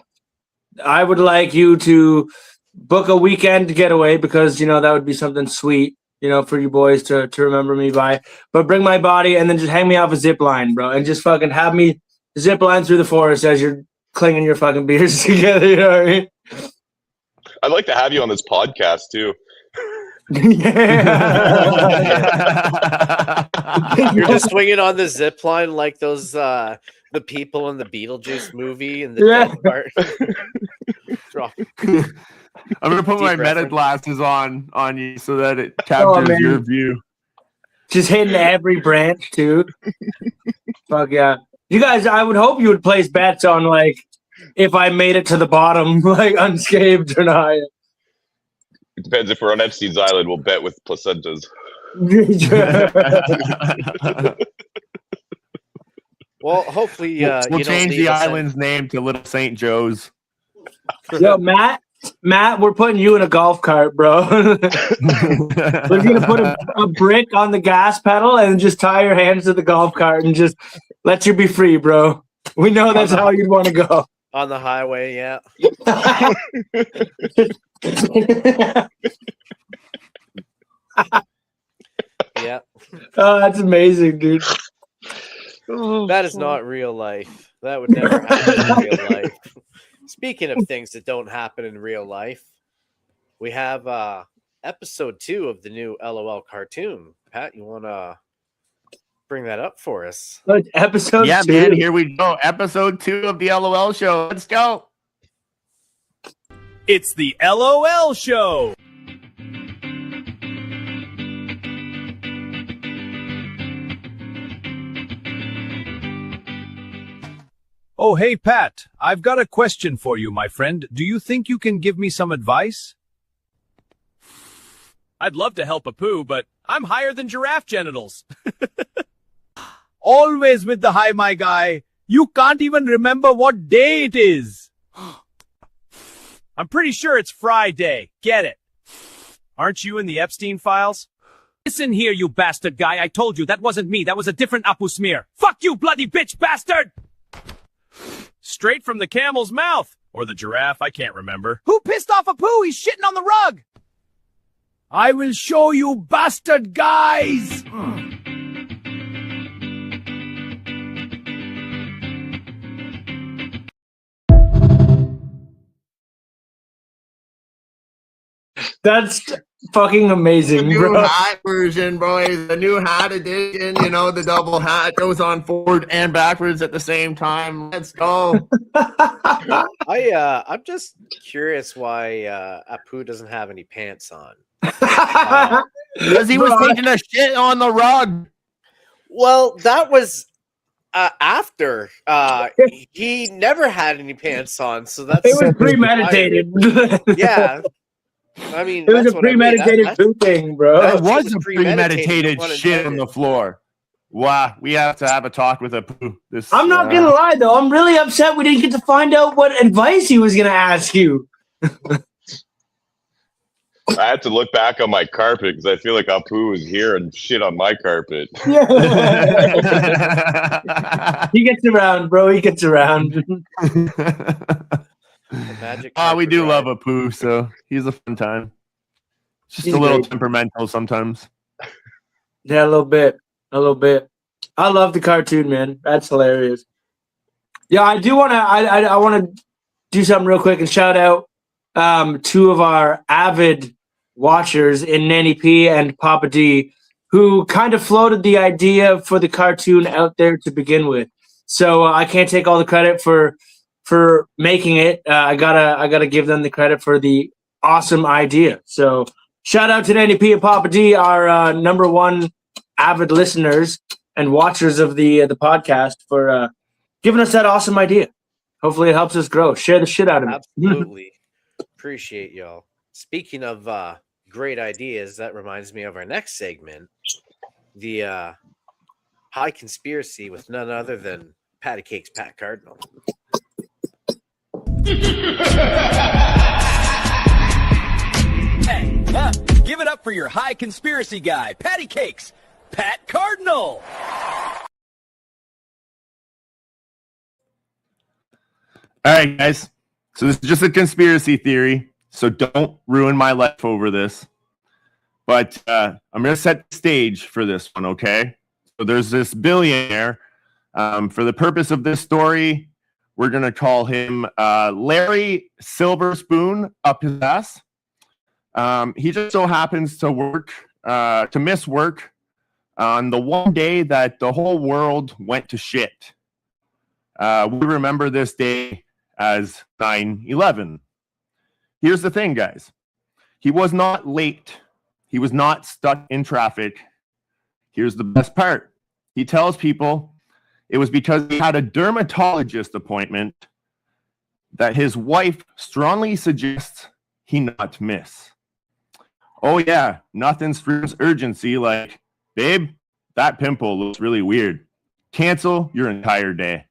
I would like you to book a weekend getaway because, you know, that would be something sweet, you know, for you boys to remember me by. But bring my body and then just hang me off a zip line, bro, and just fucking have me zip line through the forest as you're clinging your fucking beers together. You know what I mean? I'd like to have you on this podcast too. You're just swinging on the zip line like those the people in the Beetlejuice movie and the dead part. I'm gonna put my meta glasses on you so that it captures your view. Just hitting every branch too. Fuck yeah. You guys, I would hope you would place bets on like if I made it to the bottom, like unscathed or not. It depends. If we're on Epstein's Island, we'll bet with placentas. Well, hopefully, we'll change the island's name to Little St. Joe's. Yo, Matt, we're putting you in a golf cart, bro. We're gonna put a brick on the gas pedal and just tie your hands to the golf cart and just let you be free, bro. We know that's how you'd want to go. On the highway, yeah. Yeah. Oh, that's amazing, dude. That is not real life. That would never happen in real life. Speaking of things that don't happen in real life, we have episode 2 of the new LOL cartoon. Pat, you want to bring that up for us? Episode 2? Yeah, man, here we go. Episode 2 of the LOL show. Let's go. It's the LOL show. Oh, hey, Pat. I've got a question for you, my friend. Do you think you can give me some advice? I'd love to help a poo, but I'm higher than giraffe genitals. Always with the high, my guy. You can't even remember what day it is. I'm pretty sure it's Friday. Get it? Aren't you in the Epstein files? Listen here, you bastard guy. I told you that wasn't me. That was a different Apu smear. Fuck you, bloody bitch bastard! Straight from the camel's mouth. Or the giraffe, I can't remember. Who pissed off Apu? He's shitting on the rug. I will show you, bastard guys! That's fucking amazing, The bro. new hat version, boys. The new hat edition. You know, the double hat goes on forward and backwards at the same time. Let's go. I'm just curious why Apu doesn't have any pants on. Because he was taking a shit on the rug. Well, that was after. He never had any pants on, so that's It was premeditated. Yeah. I mean, It was that's a what I mean. premeditated That- poo thing, bro. That That was was a premeditated, premeditated pun shit on intended. the floor. Wow, we have to have a talk with Apu. This, I'm not gonna lie though. I'm really upset we didn't get to find out what advice he was gonna ask you. I had to look back on my carpet because I feel like Apu was here and shit on my carpet. He gets around, bro. He gets around. We do love Apu, so he's a fun time. Just He's a little great. temperamental sometimes. Yeah, a little bit. A little bit. I love the cartoon, man. That's hilarious. Yeah, I do want to. I want to do something real quick and shout out two of our avid watchers in Nanny P and Papa D, who kind of floated the idea for the cartoon out there to begin with. So I can't take all the credit for making it. I gotta give them the credit for the awesome idea. So shout out to Nanny P and Papa D, our number one avid listeners and watchers of the podcast, for giving us that awesome idea. Hopefully it helps us grow. Share the shit out of it. Absolutely. Appreciate y'all. Speaking of great ideas, that reminds me of our next segment, the high conspiracy with none other than Patty Cake's Pat Cardinal. Hey, give it up for your high conspiracy guy, Patty Cakes, Pat Cardinal. All right, guys. So this is just a conspiracy theory, so don't ruin my life over this. But I'm going to set the stage for this one, okay? So there's this billionaire. For the purpose of this story, we're going to call him Larry Silverspoon up his ass. He just so happens to miss work on the one day that the whole world went to shit. We remember this day as 9/11. Here's the thing, guys. He was not late. He was not stuck in traffic. Here's the best part. He tells people it was because he had a dermatologist appointment that his wife strongly suggests he not miss. Oh yeah, nothing screams urgency like, babe, that pimple looks really weird. Cancel your entire day.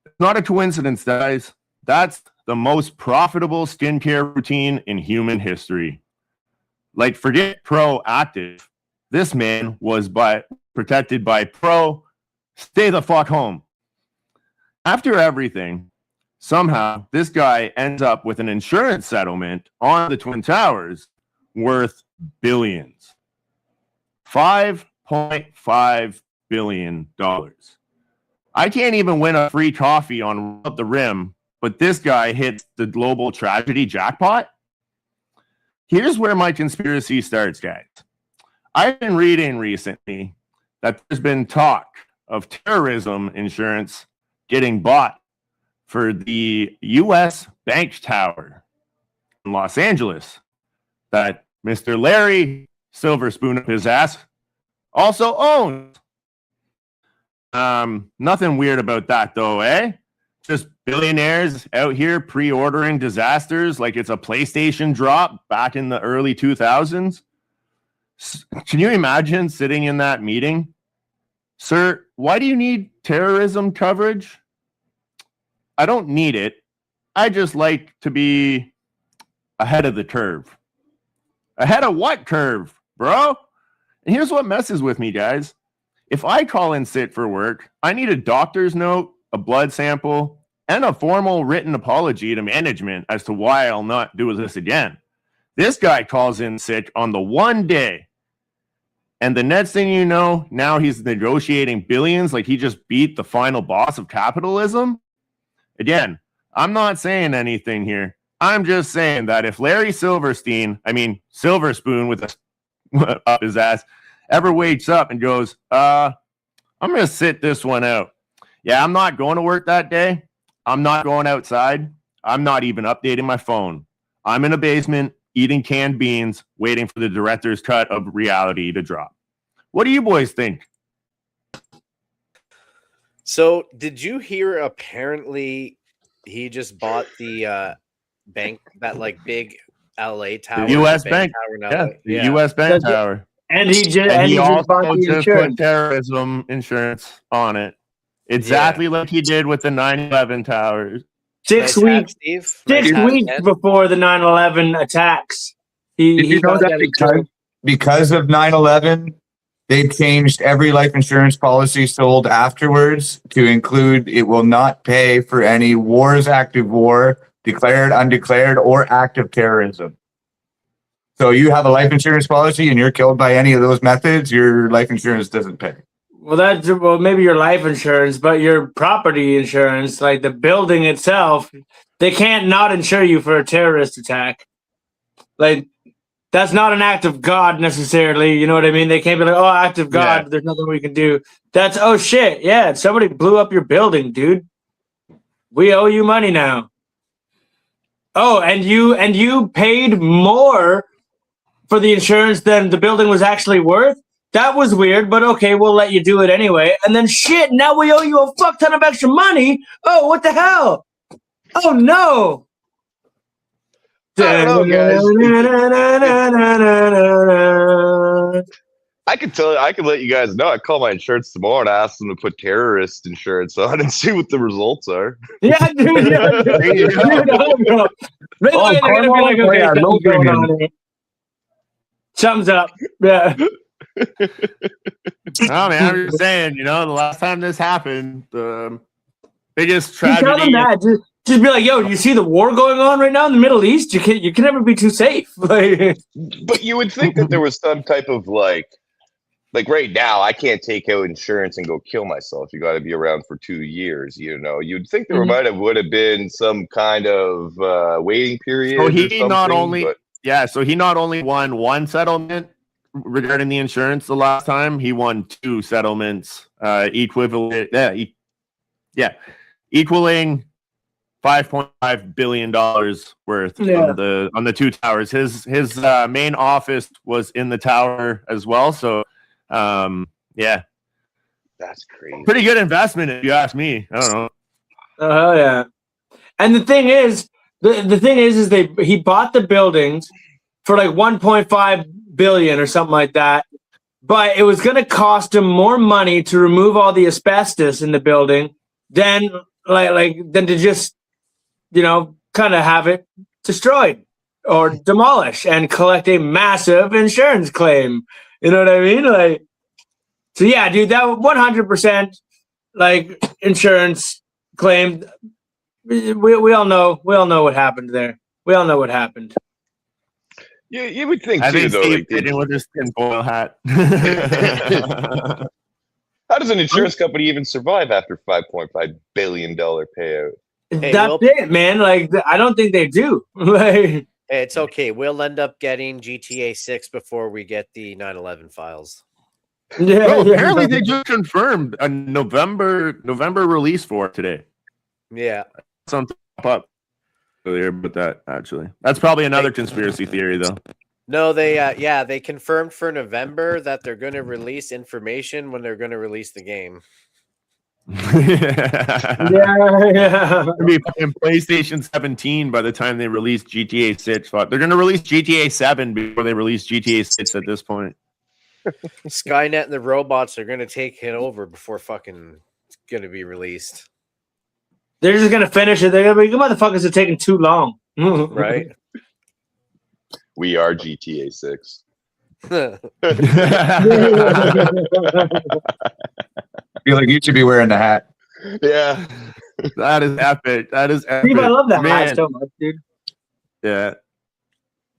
It's not a coincidence, guys. That's the most profitable skincare routine in human history. Like, forget proactive. This man was protected by stay the fuck home. After everything, somehow this guy ends up with an insurance settlement on the Twin Towers worth billions. $5.5 billion. I can't even win a free coffee on Up the Rim, but this guy hits the global tragedy jackpot. Here's where my conspiracy starts, guys. I've been reading recently that there's been talk of terrorism insurance getting bought for the U.S. Bank Tower in Los Angeles that Mr. Larry Silverspoon up his ass also owns. Nothing weird about that though, eh? Just billionaires out here pre-ordering disasters like it's a PlayStation drop back in the early 2000s. Can you imagine sitting in that meeting? Sir, why do you need terrorism coverage? I don't need it. I just like to be ahead of the curve. Ahead of what curve, bro? And here's what messes with me, guys. If I call in sick for work, I need a doctor's note, a blood sample, and a formal written apology to management as to why I'll not do this again. This guy calls in sick on the one day. And the next thing you know, now he's negotiating billions like he just beat the final boss of capitalism. Again, I'm not saying anything here. I'm just saying that if Larry Silverstein, Silver Spoon with a up his ass, ever wakes up and goes, I'm going to sit this one out. Yeah, I'm not going to work that day. I'm not going outside. I'm not even updating my phone. I'm in a basement eating canned beans, waiting for the director's cut of reality to drop. What do you boys think? So, did you hear apparently he just bought the bank, that like big LA tower? The US bank. Tower The US bank tower. And he just bought the just insurance. put terrorism insurance on it. Exactly like he did with the 9/11 towers. 6 weeks. 6 weeks before the 9/11 attacks. Did you know that because of 9/11, they changed every life insurance policy sold afterwards to include it will not pay for any wars, active war, declared, undeclared, or active terrorism. So you have a life insurance policy and you're killed by any of those methods, your life insurance doesn't pay. Well, maybe your life insurance, but your property insurance, like the building itself, they can't not insure you for a terrorist attack. Like, that's not an act of God necessarily. You know what I mean? They can't be like, oh, act of God. There's nothing we can do. That's, oh shit. Yeah. Somebody blew up your building, dude. We owe you money now. Oh, and you paid more for the insurance than the building was actually worth? That was weird, but okay, we'll let you do it anyway. And then shit, now we owe you a fuck ton of extra money. Oh, what the hell? Oh no. I don't know, guys. I could let you guys know. I call my insurance tomorrow and ask them to put terrorist insurance on and see what the results are. Yeah, dude. Yeah, dude. Right away, they're gonna be like, okay, something's going on here. Something's up. Yeah. Oh man, I'm just saying, the last time this happened, the biggest tragedy. Tell them that. Just be like, yo, you see the war going on right now in the Middle East? You can never be too safe. But you would think that there was some type of like right now, I can't take out insurance and go kill myself. You got to be around for 2 years. You'd think there would have been some kind of waiting period. So he not only won one settlement regarding the insurance the last time. He won 2 settlements, equaling $5.5 billion worth on the 2 towers. His main office was in the tower as well. So, that's crazy. Pretty good investment, if you ask me. I don't know. Oh yeah. And the thing is, he bought the buildings for like 1.5 billion or something like that. But it was going to cost him more money to remove all the asbestos in the building than to just, kind of have it destroyed or demolish and collect a massive insurance claim. You know what I mean? Like, so yeah, dude, that 100% like insurance claim. We all know what happened there. We all know what happened. You would think I too, think though. Steve did with his tinfoil hat. How does an insurance company even survive after $5.5 billion payout? That's it, man. Like, I don't think they do. Like, it's okay. We'll end up getting GTA 6 before we get the 9/11 files. Yeah, apparently they just confirmed a November release for it today. Yeah, something up earlier, but that's probably another conspiracy theory, though. No, they confirmed for November that they're going to release information when they're going to release the game. Yeah. It'll be in PlayStation 17 by the time they release GTA 6. They're going to release GTA 7 before they release GTA 6 at this point. Skynet and the robots are going to take it over before fucking it's going to be released. They're just going to finish it. They're going to be, you motherfuckers are taking too long. Right? We are GTA 6. I feel like you should be wearing the hat. Yeah. That is epic. That is epic. Steve, I love that Man. hat so much, dude. Yeah.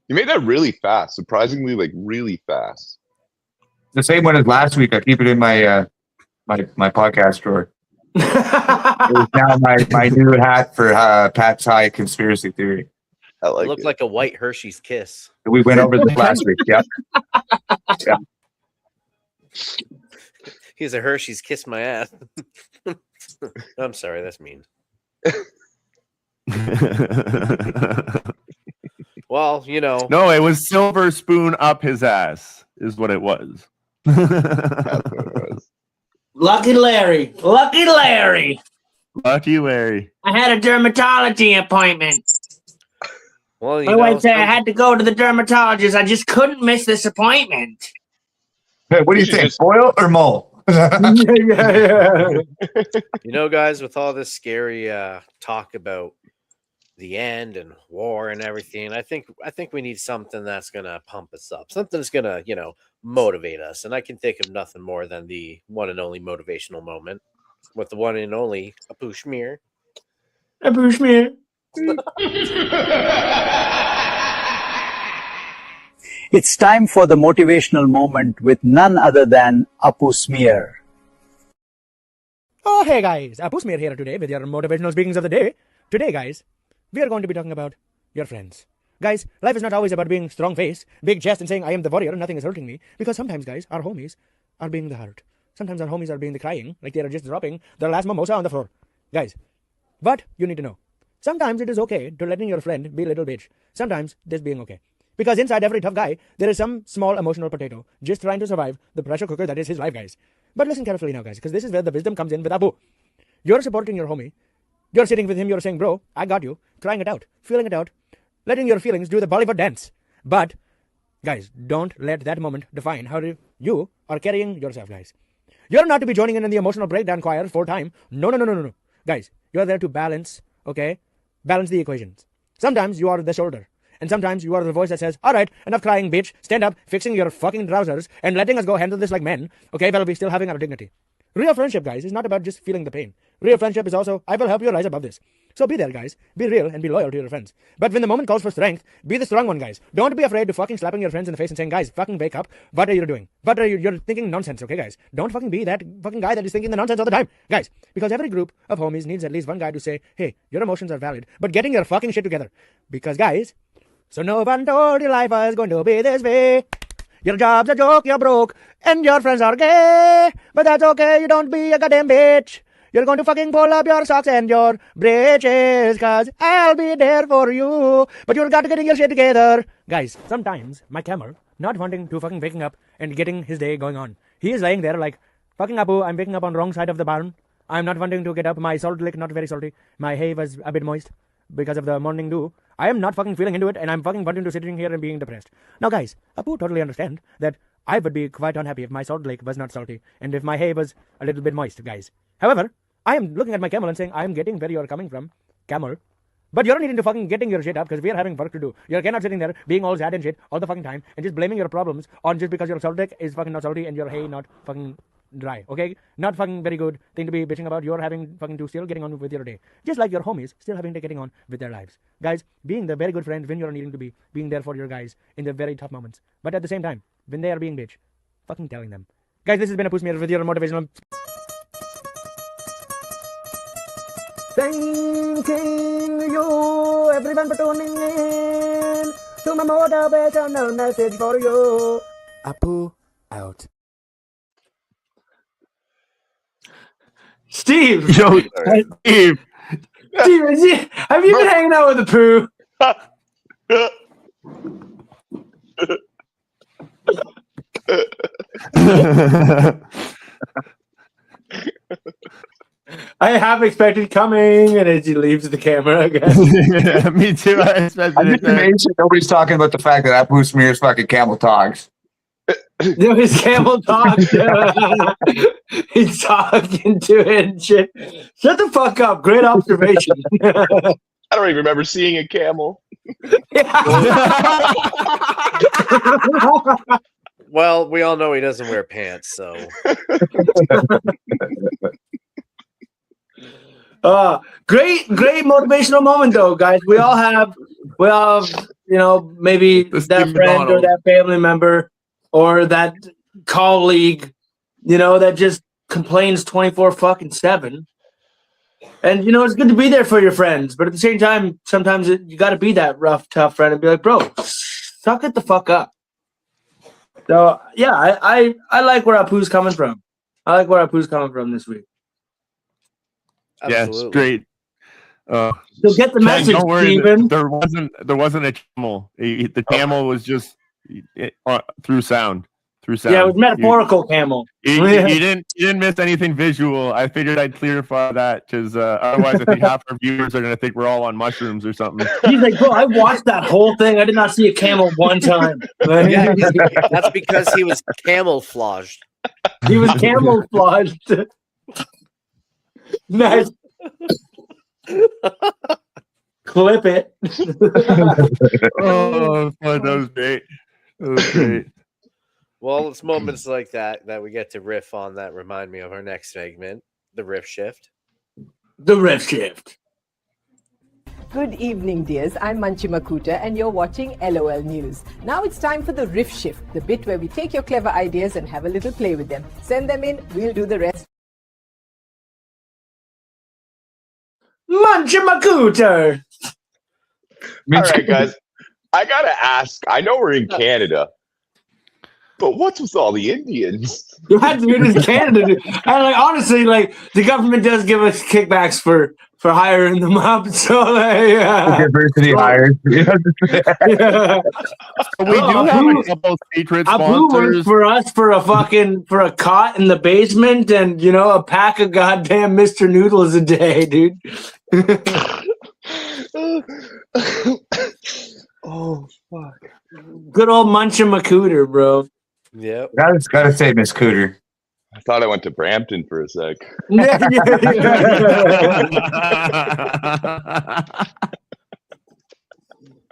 You made that really fast, surprisingly, like really fast. The same one as last week. I keep it in my my podcast drawer. It's now my new hat for Pat's High conspiracy theory. I It like looked it. like a white Hershey's kiss. We went over this last week. Yeah. Yeah. He's a Hershey's kiss my ass. I'm sorry, that's mean. Well, you know. No, it was silver spoon up his ass, is what it was. That's what it was. Lucky Larry. Lucky Larry. Lucky Larry. I had a dermatology appointment. Well, My wife said I had to go to the dermatologist. I just couldn't miss this appointment. Hey, what do you think? Foil or mole? yeah. You know, guys, with all this scary talk about the end and war and everything, I think we need something that's gonna pump us up, something that's gonna, you know, motivate us. And I can think of nothing more than the one and only motivational moment with the one and only Apu Schmear. Apu Schmear. It's time for the motivational moment with none other than Apu Smear. Oh, hey guys, Apu Smear here today with your motivational speakings of the day. Today, guys, we are going to be talking about your friends. Guys, life is not always about being strong face, big chest, and saying, I am the warrior, nothing is hurting me. Because sometimes, guys, our homies are being the hurt. Sometimes our homies are being the crying, like they are just dropping their last mimosa on the floor. Guys, but you need to know, sometimes it is okay to letting your friend be a little bitch. Sometimes this being okay. Because inside every tough guy, there is some small emotional potato just trying to survive the pressure cooker that is his life, guys. But listen carefully now, guys, because this is where the wisdom comes in with Apu. You're supporting your homie. You're sitting with him, you're saying, bro, I got you. Crying it out, feeling it out, letting your feelings do the Bollywood dance. But, guys, don't let that moment define how you are carrying yourself, guys. You're not to be joining in the emotional breakdown choir for time. No. Guys, you're there to balance, okay? Balance the equations. Sometimes you are the shoulder. And sometimes you are the voice that says, all right, enough crying, bitch. Stand up, fixing your fucking trousers, and letting us go handle this like men, okay, while we still having our dignity. Real friendship, guys, is not about just feeling the pain. Real friendship is also, I will help you rise above this. So be there, guys. Be real and be loyal to your friends. But when the moment calls for strength, be the strong one, guys. Don't be afraid to fucking slapping your friends in the face and saying, guys, fucking wake up. What are you doing? What are you? You're thinking nonsense, okay, guys? Don't fucking be that fucking guy that is thinking the nonsense all the time, guys. Because every group of homies needs at least one guy to say, hey, your emotions are valid, but getting your fucking shit together. Because, guys, so no one told you life was going to be this way. Your job's a joke, you're broke, and your friends are gay. But that's okay, you don't be a goddamn bitch. You're going to fucking pull up your socks and your breeches, cause I'll be there for you. But you've got to get your shit together. Guys, sometimes my camel, not wanting to fucking waking up and getting his day going on, he is laying there like, fucking Apu, I'm waking up on wrong side of the barn. I'm not wanting to get up. My salt lick, not very salty. My hay was a bit moist because of the morning dew. I am not fucking feeling into it, and I'm fucking wanting to sitting here and being depressed. Now, guys, Apu totally understand that I would be quite unhappy if my salt lake was not salty and if my hay was a little bit moist, guys. However, I am looking at my camel and saying, I am getting where you are coming from, camel. But you're needing to fucking getting your shit up because we are having work to do. You cannot sitting there being all sad and shit all the fucking time and just blaming your problems on just because your salt lake is fucking not salty and your hay not fucking dry, okay? Not fucking very good thing to be bitching about. You're having fucking to still getting on with your day. Just like your homies still having to getting on with their lives. Guys, being the very good friend when you're needing to be, being there for your guys in the very tough moments. But at the same time, when they are being bitch, fucking telling them. Guys, this has been a Push Me with your motivational. Thanking you, everyone, for tuning in to my motivational message for you. Apu out. Steve! Yo, Steve! Steve, have you been hanging out with the poo? I have expected coming, and as he leaves the camera again. Yeah, me too. I expected I'm just amazed that nobody's talking about the fact that Apu smears fucking camel togs. There was camel talk. He's talking to it and shit. Shut the fuck up. Great observation. I don't even remember seeing a camel. Well, we all know he doesn't wear pants, so Great motivational moment though, guys. We all have, maybe that friend or that family member or that colleague, that just complains 24/7. And it's good to be there for your friends, but at the same time, sometimes you got to be that rough, tough friend and be like, bro, suck it the fuck up. So yeah, I like where Apu's coming from. I like where Apu's coming from this week. Yeah, it's great. So get the message, don't worry, Steven. there wasn't a camel. The camel was just through sound. Yeah, it was metaphorical camel. You didn't miss anything visual. I figured I'd clarify that because otherwise I think half our viewers are gonna think we're all on mushrooms or something. He's like, bro, I watched that whole thing. I did not see a camel one time. Yeah, that's because he was camouflaged. He was camouflaged. Nice. Clip it. Oh, that was great. That was great. Well, it's moments like that we get to riff on that remind me of our next segment, the riff shift. The riff shift. Good evening, dears. I'm Manchi Makuta, and you're watching LOL News. Now it's time for the riff shift, the bit where we take your clever ideas and have a little play with them. Send them in, we'll do the rest. Manchi Makuta. All right, guys. I gotta ask. I know we're in Canada, but what's with all the Indians? Yeah, dude, it's Canada. Dude. And honestly, the government does give us kickbacks for hiring them up. So diversity hires. Yeah. We do have a couple secret sponsors. Works for us for a cot in the basement and a pack of goddamn Mr. Noodles a day, dude. Oh fuck! Good old Munchin Macooter, bro. Yep. Gotta say, Miss Cooter. I thought I went to Brampton for a sec.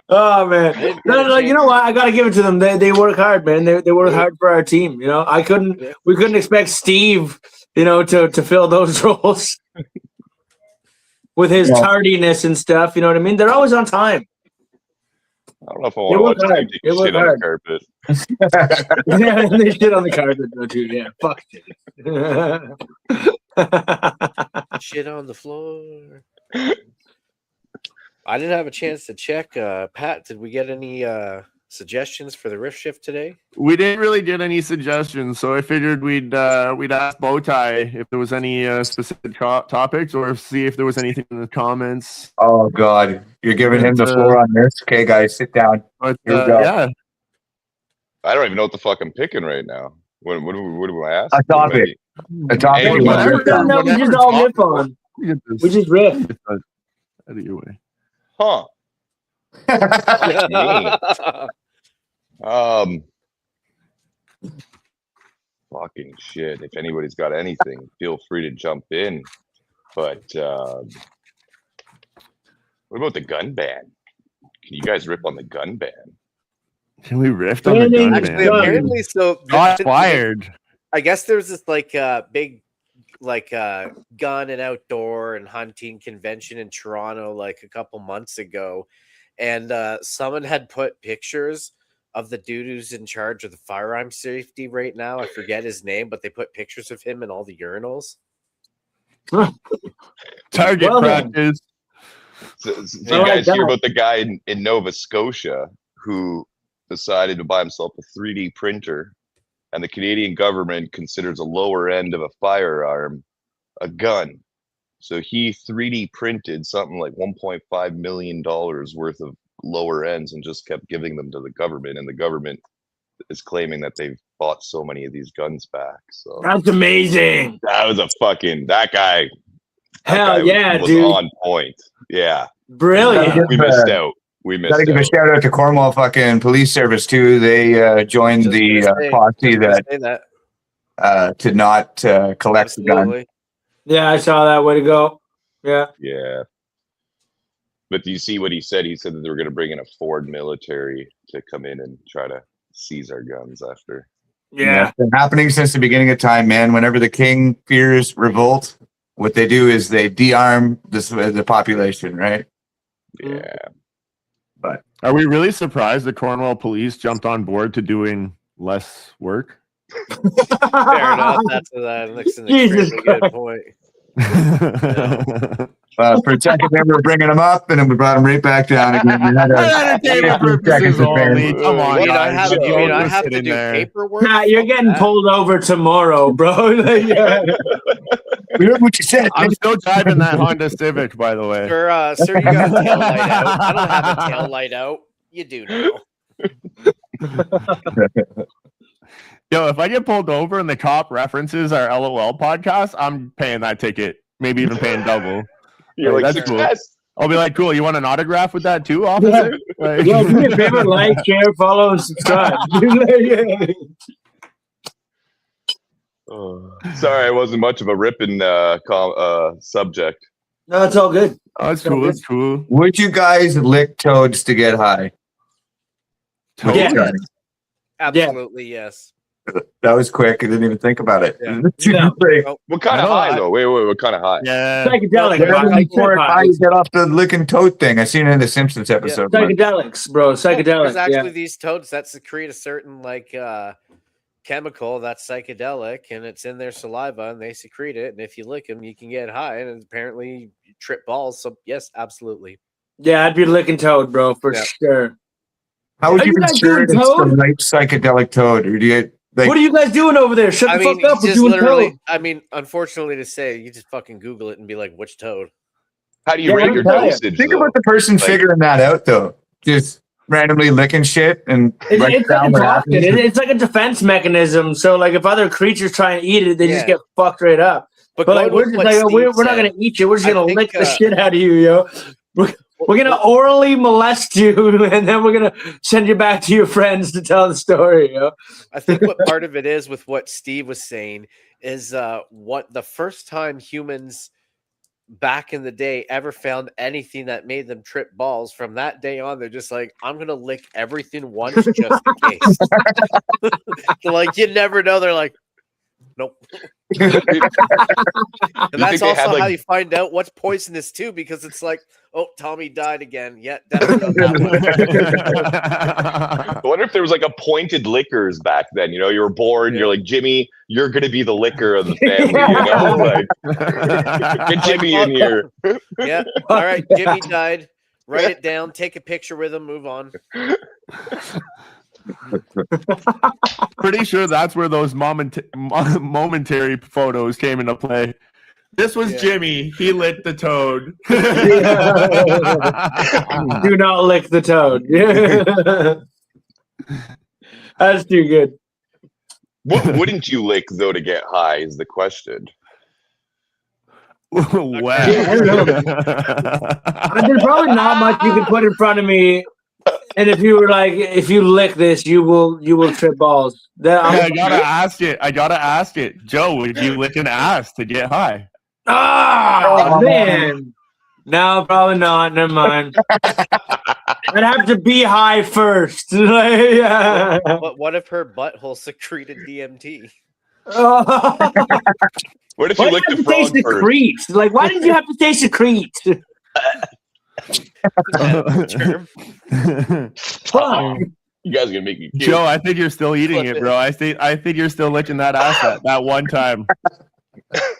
Oh man, no, you know what? I gotta give it to them. They work hard, man. They work hard for our team. We couldn't expect Steve, to fill those roles with his tardiness and stuff. You know what I mean? They're always on time. I don't know if I want to watch them take shit on the carpet. Yeah, they shit on the carpet though too. Yeah, fuck it. Shit on the floor. I didn't have a chance to check. Pat, did we get any suggestions for the riff shift today? We didn't really get any suggestions, so I figured we'd ask Bowtie if there was any specific topics, or see if there was anything in the comments. Oh God, you're giving him the floor on this. Okay, guys, sit down. But, Here we go. yeah, I don't even know what the fuck I'm picking right now. What do I ask? A topic. A topic. Hey, you want to riff on. No, we just all riff on. We just riff. Out of your way. Huh. Fucking shit. If anybody's got anything, feel free to jump in. But what about the gun ban? Can you guys rip on the gun ban? Can we riff on the gun Actually, ban? apparently, so Not fired. I guess there's this big gun and outdoor and hunting convention in Toronto a couple months ago, and someone had put pictures of the dude who's in charge of the firearm safety right now. I forget his name, but they put pictures of him in all the urinals. Target practice. So, did you guys hear about the guy in Nova Scotia who decided to buy himself a 3D printer, and the Canadian government considers a lower end of a firearm a gun? So he 3D printed something like $1.5 million worth of lower ends and just kept giving them to the government, and the government is claiming that they've bought so many of these guns back. So that's amazing. That was that guy. Hell yeah, was dude. On point. Yeah. Brilliant. We missed out. We missed Gotta give a out. shout out to Cornwall fucking police service too. They joined the posse that to not collect the gun. Yeah, I saw that. Way to go. Yeah. Yeah. But do you see what he said? He said that they were going to bring in a Ford military to come in and try to seize our guns after Yeah. It's been happening since the beginning of time, man. Whenever the king fears revolt, what they do is they de-arm the population, right? Yeah. But are we really surprised the Cornwall police jumped on board to doing less work? Fair enough. That's an extremely good point. For a second, then we're bringing them up, and then we brought them right back down again. We had Entertainment purposes only. Come on, I guys. have to do paperwork. Pat, you're getting pulled over tomorrow, bro. Yeah. We heard what you said. I'm still driving that Honda Civic, by the way. Sir, you got a tail light out. I don't have a tail light out. You do now. Yo, if I get pulled over and the cop references our LOL podcast, I'm paying that ticket. Maybe even paying double. You're like, that's cool. success. I'll be like, cool. You want an autograph with that too, officer? Like, Yo, do me a favor, like, share, follow, and subscribe. Sorry, I wasn't much of a ripping subject. No, it's all good. Oh, it's cool. It's cool. Would you guys lick toads to get high? Yeah. Absolutely, yes. That was quick. I didn't even think about it. Yeah. What kind of high, though? Wait, what kind of high? Yeah. Psychedelic. How you get off the licking toad thing? I seen it in the Simpsons episode. Psychedelics, bro. Psychedelics. There's actually these toads that secrete a certain chemical that's psychedelic, and it's in their saliva, and they secrete it. And if you lick them, you can get high, and apparently you trip balls. So yes, absolutely. Yeah, I'd be licking toad, bro, for sure. How would Are you you guys consider doing it's the toad? right psychedelic toad, or do you? Like, What are you guys doing over there? Shut the fuck up. We're doing toad. I mean, unfortunately to say, you just fucking Google it and be like, which toad? How do you rate your dosage? Think about the person figuring that out, though. Just randomly licking shit and It's like a defense mechanism. So, like, if other creatures try and eat it, they just get fucked right up. But like, we're just like, we're not gonna eat you. We're just gonna lick the shit out of you, yo. We're gonna orally molest you, and then we're gonna send you back to your friends to tell the story, yo. I think what part of it is with what Steve was saying is what the first time humans back in the day ever found anything that made them trip balls. From that day on, they're just like, I'm gonna lick everything once just in case. So like, you never know. They're like, nope. And that's also how you find out what's poisonous too, because it's like, oh, Tommy died again. Yeah, definitely. I wonder if there was like a pointed lickers back then. You know, you were born, you're like, Jimmy, you're gonna be the licker of the family. You know, like, get Jimmy in here. Yeah. All right, Jimmy died. Write it down. Take a picture with him. Move on. Pretty sure that's where those momentary photos came into play. This was Jimmy. He lit the toad. Do not lick the toad. That's too good. What wouldn't you lick though to get high is the question. Wow. I don't know. There's probably not much you can put in front of me. And if you were like, if you lick this, you will trip balls. I gotta ask it. Joe, would you lick an ass to get high? Oh man. No, probably not. Never mind. I'd have to be high first. What if her butthole secreted DMT? What if you licked the frog first? Secrete? Like, why did you have to say secrete? You guys are gonna make me puke. Joe, I think you're still eating it, bro. I think you're still licking that ass that one time.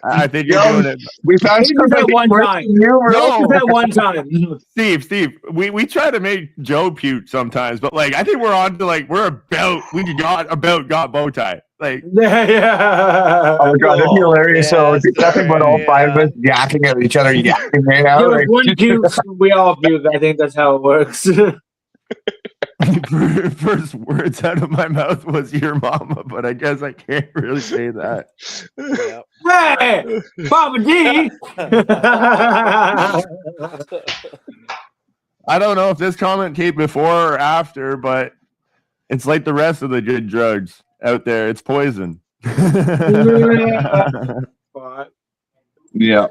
I think you're doing it. We found that one time. That one time. Steve, we try to make Joe puke sometimes, but like I think we're on to like we got bow tie. Like yeah. Oh my god, that'd be hilarious. So it's nothing but all five of us yakking at each other, yakking right now. Like, one puke, we all puke. I think that's how it works. First words out of my mouth was your mama, but I guess I can't really say that. Hey, Papa D. I don't know if this comment came before or after, but it's like the rest of the good drugs out there. It's poison. Yeah.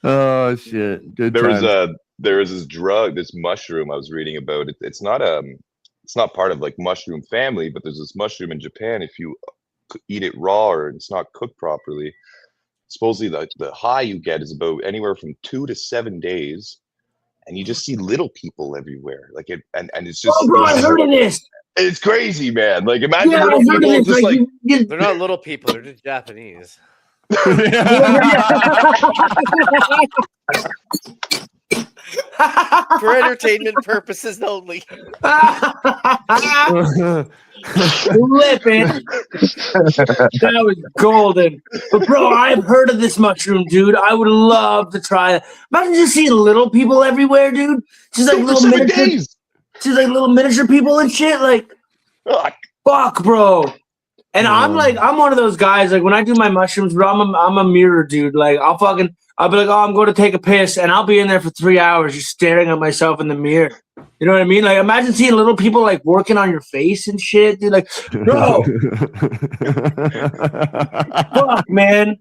Oh shit! Good. There was this drug, this mushroom I was reading about. It's not it's not part of like mushroom family, but there's this mushroom in Japan. If you eat it raw or it's not cooked properly, supposedly the high you get is about anywhere from 2 to 7 days, and you just see little people everywhere. Like it, and it's just. Oh, bro, I heard of this. It's crazy, man. Like imagine Yeah, little I heard of people this. just like. They're not little people. They're just Japanese. For entertainment purposes only. Flipping. That was golden. But bro, I've heard of this mushroom, dude. I would love to try it. Imagine just seeing little people everywhere, dude. Just like little miniature, just like little miniature people and shit. Like, fuck, bro. And I'm one of those guys. Like when I do my mushrooms, bro, I'm a mirror dude. Like I'll be like, oh, I'm going to take a piss, and I'll be in there for 3 hours just staring at myself in the mirror. You know what I mean? Like imagine seeing little people like working on your face and shit, dude. Like, bro, fuck, man.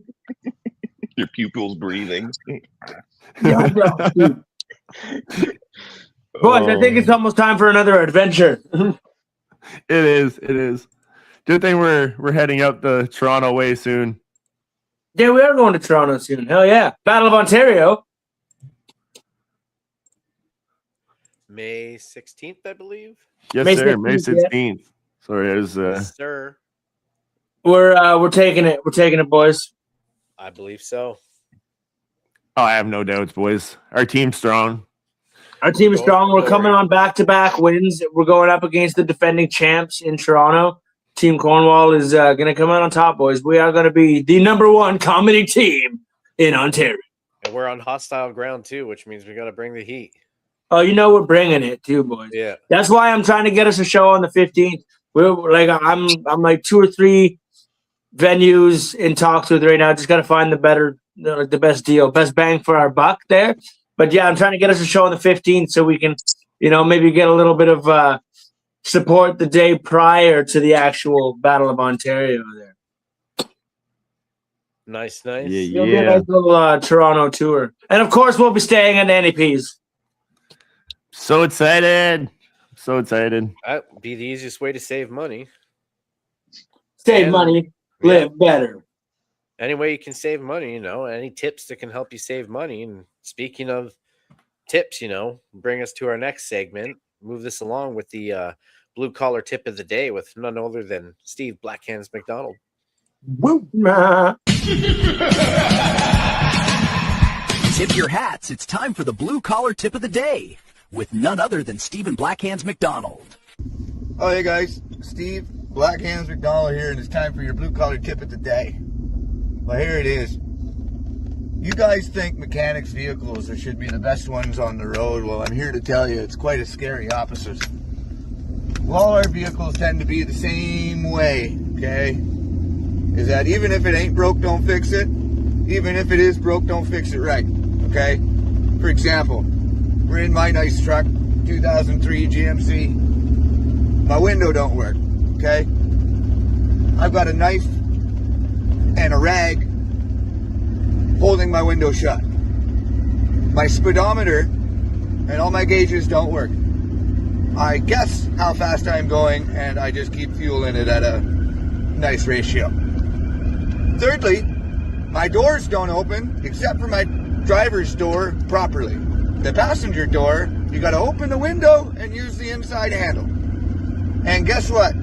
Your pupils breathing. Yeah, bro, dude. Boys, I think it's almost time for another adventure. It is. Good thing we're heading up the Toronto way soon. Yeah, we are going to Toronto soon. Hell yeah. Battle of Ontario. May 16th, I believe. Yes, May sir. May 16th, 16th. Sorry, I was Yes, sir. We're taking it. We're taking it, boys. I believe so. Oh, I have no doubts, boys. Our team's strong. Our team is strong. We're coming on back-to-back wins. We're going up against the defending champs in Toronto. Team Cornwall is going to come out on top, boys. We are going to be the #1 comedy team in Ontario. And we're on hostile ground too, which means we got to bring the heat. Oh, you know we're bringing it too, boys. Yeah. That's why I'm trying to get us a show on the 15th. We're like I'm like 2 or 3 venues in talks with right now. Just got to find the best deal, best bang for our buck there. But yeah, I'm trying to get us a show on the 15th so we can, maybe get a little bit of support the day prior to the actual Battle of Ontario there. Nice. Yeah. It'll be a nice little Toronto tour. And of course, we'll be staying at Nanny P's. So excited. That'd be the easiest way to save money. Save money, live better. Any way you can save money, any tips that can help you save money. And speaking of tips, bring us to our next segment. Move this along with the blue collar tip of the day with none other than Steve Blackhands McDonald. Woo! Tip your hats. It's time for the blue collar tip of the day with none other than Stephen Blackhands McDonald. Oh, hey guys, Steve Blackhands McDonald here, and it's time for your blue collar tip of the day. Well, here it is. You guys think mechanics' vehicles should be the best ones on the road. Well, I'm here to tell you it's quite a scary opposite. Well, all our vehicles tend to be the same way, okay? Is that even if it ain't broke, don't fix it. Even if it is broke, don't fix it right, okay? For example, we're in my nice truck, 2003 GMC. My window don't work, okay? I've got a knife and a rag holding my window shut. My speedometer and all my gauges don't work. I guess how fast I'm going, and I just keep fueling it at a nice ratio. Thirdly, my doors don't open except for my driver's door properly. The passenger door, you gotta open the window and use the inside handle. And guess what?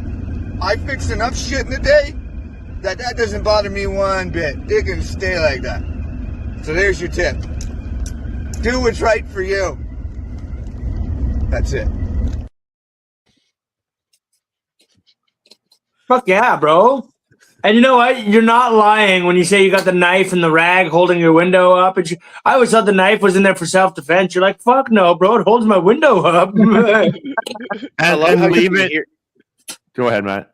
I fix enough shit in the day that doesn't bother me one bit. It can stay like that. So there's your tip. Do what's right for you. That's it. Fuck yeah, bro. And you know what? You're not lying when you say you got the knife and the rag holding your window up. I always thought the knife was in there for self-defense. You're like, fuck no, bro. It holds my window up. and leave it. Go ahead, Matt.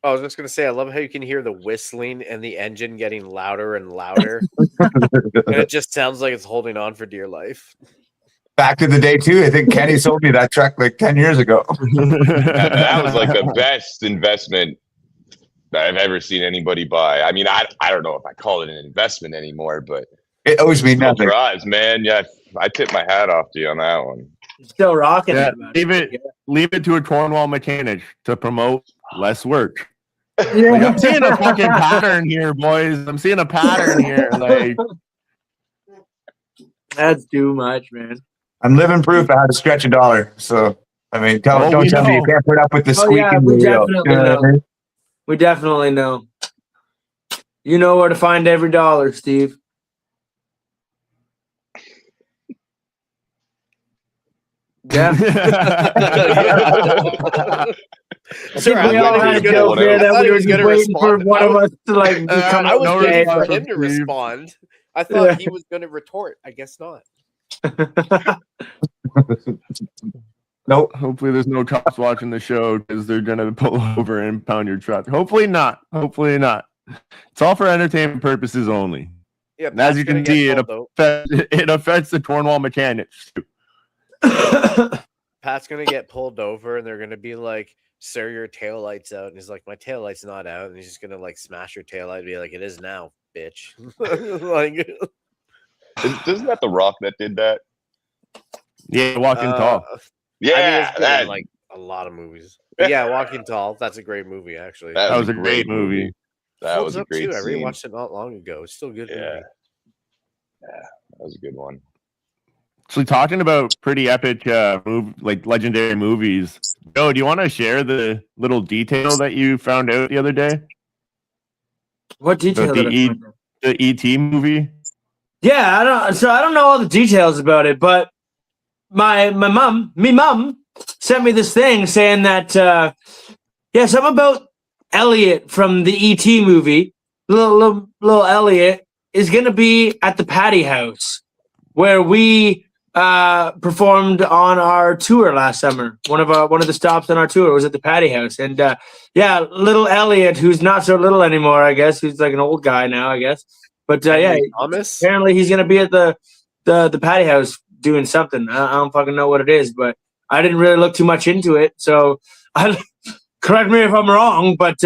I was just going to say, I love how you can hear the whistling and the engine getting louder and louder. And it just sounds like it's holding on for dear life. Back to the day, too. I think Kenny sold me that truck like 10 years ago. That was like the best investment that I've ever seen anybody buy. I mean, I don't know if I call it an investment anymore, but it owes me nothing. Drives, man. Yeah, I tip my hat off to you on that one. Still rocking Yeah, it, man. leave it to a Cornwall mechanic to promote less work. Yeah. Like, I'm seeing a fucking pattern here, boys. I'm seeing a pattern here. Like, that's too much, man. I'm living proof of how to stretch a dollar. So, I mean, don't tell me you can't put up with the squeaking yeah, we wheel. definitely know. We definitely know. You know where to find every dollar, Steve. Yeah. I think we all had a joke there that we were just waiting for one of us to like come I out was and waiting say for it. him to respond. I thought he was going to retort. I guess not. Nope. Hopefully, there's no cops watching the show because they're gonna pull over and pound your truck. Hopefully not. Hopefully not. It's all for entertainment purposes only. Yeah, and as you can see, it affects the Cornwall mechanics too. Pat's going to get pulled over, and they're going to be like, "Sir, your taillight's out." And he's like, "My taillight's not out." And he's just going to like smash your taillight and be like, "It is now, bitch." Like, isn't that The Rock that did that? Yeah, Walking Tall. Yeah, I mean, it's been in, like a lot of movies. But yeah, Walking Tall. That's a great movie, actually. That was a great movie. That was a up great too. I scene. rewatched it not long ago. It's still a good movie. Yeah, that was a good one. So talking about pretty epic, like legendary movies. Joe, do you want to share the little detail that you found out the other day? What detail? The ET movie. Yeah, I don't know all the details about it, but my mom sent me this thing saying that something about Elliot from the ET movie, little Elliot, is gonna be at the Patty House where we performed on our tour last summer. One of the stops on our tour was at the Patty House, and little Elliot, who's not so little anymore, I guess, who's like an old guy now, I guess. But Thomas? Apparently he's gonna be at the Patty House doing something. I don't fucking know what it is, but I didn't really look too much into it. So correct me if I'm wrong, but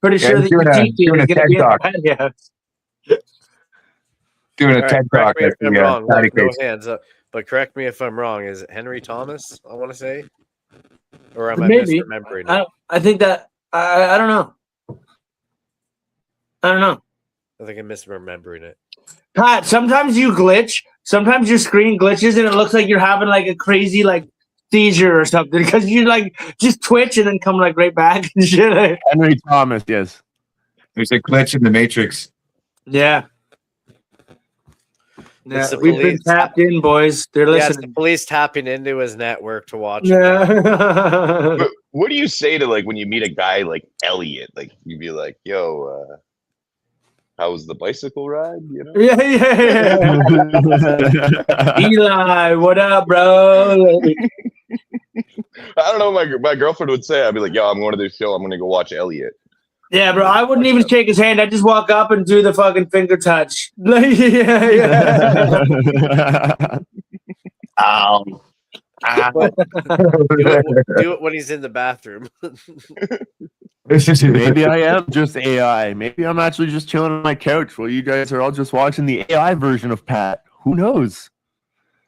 pretty sure that doing ET is a gonna TED be at Talk. the Patty House. Doing a TED Talk at I'm the wrong. Patty No Case. hands up. But correct me if I'm wrong. Is it Henry Thomas? I want to say, or am I Maybe. misremembering it? I think that I don't know. I don't know. I think I'm misremembering it. Pat, sometimes you glitch. Sometimes your screen glitches and it looks like you're having like a crazy like seizure or something because you like just twitch and then come like right back and shit. Henry Thomas, yes. There's a glitch in the Matrix. Yeah. It's the We've been police. tapped in, boys. They're Yeah, it's the listening. police tapping into his network to watch. But what do you say to like when you meet a guy like Elliot? Like you'd be like, "Yo, how was the bicycle ride?" You know? Yeah. Eli, what up, bro? I don't know what my girlfriend would say. I'd be like, "Yo, I'm going to this show. I'm going to go watch Elliot." Yeah, bro. I wouldn't even shake his hand. I'd just walk up and do the fucking finger touch. Yeah. Ow. Do it when he's in the bathroom. Maybe I am just AI. Maybe I'm actually just chilling on my couch while you guys are all just watching the AI version of Pat. Who knows?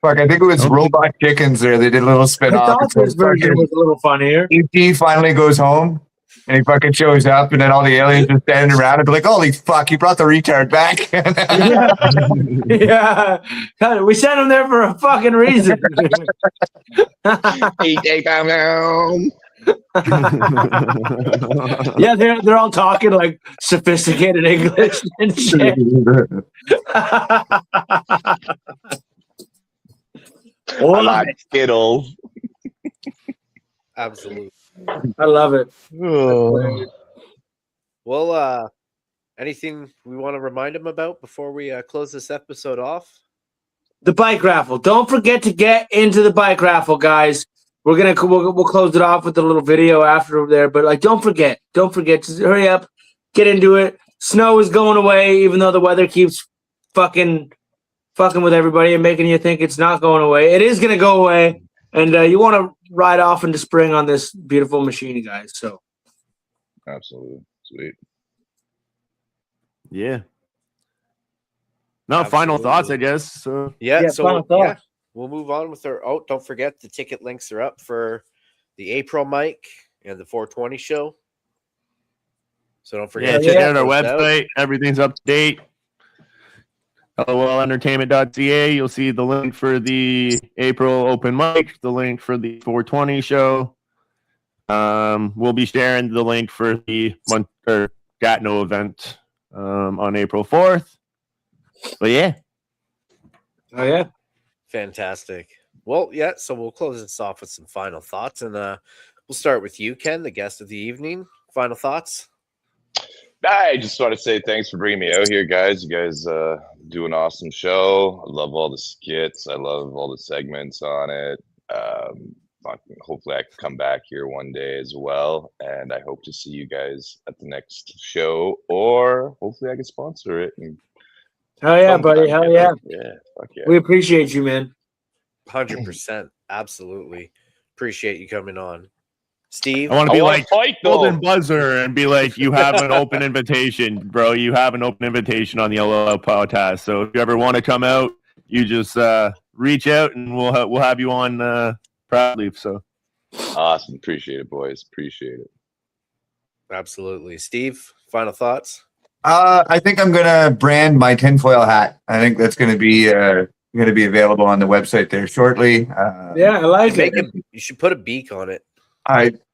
Fuck, I think it was Robot Chickens there. They did a little spin I off. thought this version was a little funnier. E.T. finally goes home and he fucking shows up and then all the aliens are standing around and be like, "Holy fuck, he brought the retard back." Yeah. God, we sent him there for a fucking reason. Yeah, they're all talking like sophisticated English and shit. I like Skittles. Absolutely. I love it. Well, anything we want to remind him about before we close this episode off? The bike raffle. Don't forget to get into the bike raffle, guys. We'll close it off with a little video after there, but like don't forget. Just hurry up, get into it. Snow is going away, even though the weather keeps fucking with everybody and making you think it's not going away. It is gonna go away, and you want to ride off into spring on this beautiful machine, guys. So, absolutely sweet. Yeah. No, final thoughts, I guess. So Yeah. final thoughts. we'll move on with our. Oh, don't forget the ticket links are up for the April mic and the 420 show. So don't forget. Yeah, check out our website. Everything's up to date. LOLentertainment.ca. You'll see the link for the April open mic, the link for the 420 show. We'll be sharing the link for the Gatineau event on April 4th. But yeah. Oh, yeah. Fantastic. Well, yeah, so we'll close this off with some final thoughts. And we'll start with you, Ken, the guest of the evening. Final thoughts? I just want to say thanks for bringing me out here, guys. You guys do an awesome show. I love all the skits. I love all the segments on it. Hopefully I can come back here one day as well. And I hope to see you guys at the next show, or hopefully I can sponsor it. And Hell yeah, buddy. Hell yeah. Yeah, fuck yeah. We appreciate you, man. 100%. Absolutely. Appreciate you coming on. Steve? I want to be like Golden Buzzer and be like, you have an open invitation, bro. You have an open invitation on the LOL podcast. So if you ever want to come out, you just reach out and we'll have you on proudly. So awesome. Appreciate it, boys. Appreciate it. Absolutely. Steve, final thoughts? I think I'm gonna brand my tinfoil hat. I think that's gonna be available on the website there shortly. Yeah, I like it. You should put a beak on it.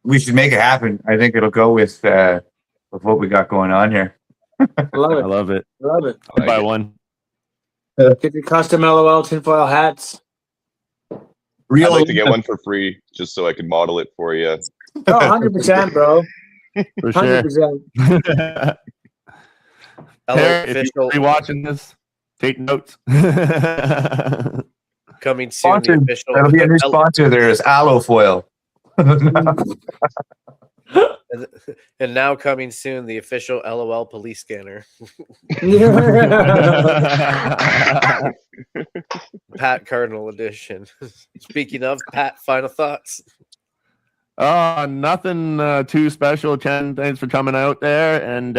We should make it happen. I think it'll go with what we got going on here. I love it. I love it. Love it. I'll buy one. Get your custom LOL tinfoil hats. I'd like to get one for free just so I can model it for you. Oh, 100%, bro. For sure. 100%. If you're watching this, take notes. Coming soon, the official. That'll be a new sponsor. There is aloe foil. And now coming soon, the official LOL police scanner. Pat Cardinal edition. Speaking of, Pat, final thoughts. Nothing too special. Ken, thanks for coming out there. And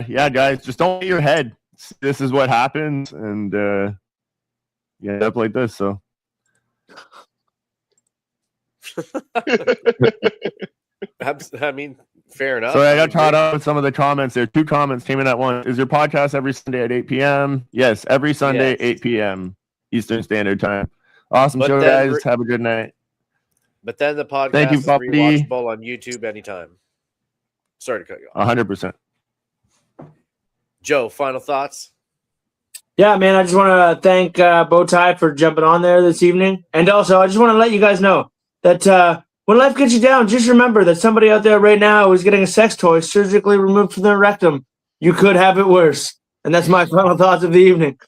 yeah, guys, just don't hit your head. This is what happens. And you end up like this. So I mean, fair enough. So I got caught up with some of the comments there. 2 comments came in at once. Is your podcast every Sunday at 8 p.m.? Yes, every Sunday, 8 p.m. Eastern Standard Time. Awesome show, guys. Have a good night. But then the podcast Thank you, is Puppy. rewatchable on YouTube anytime. Sorry to cut you off. 100%. Joe, final thoughts? Yeah, man, I just want to thank Bowtie for jumping on there this evening. And also, I just want to let you guys know that when life gets you down, just remember that somebody out there right now is getting a sex toy surgically removed from their rectum. You could have it worse. And that's my final thoughts of the evening.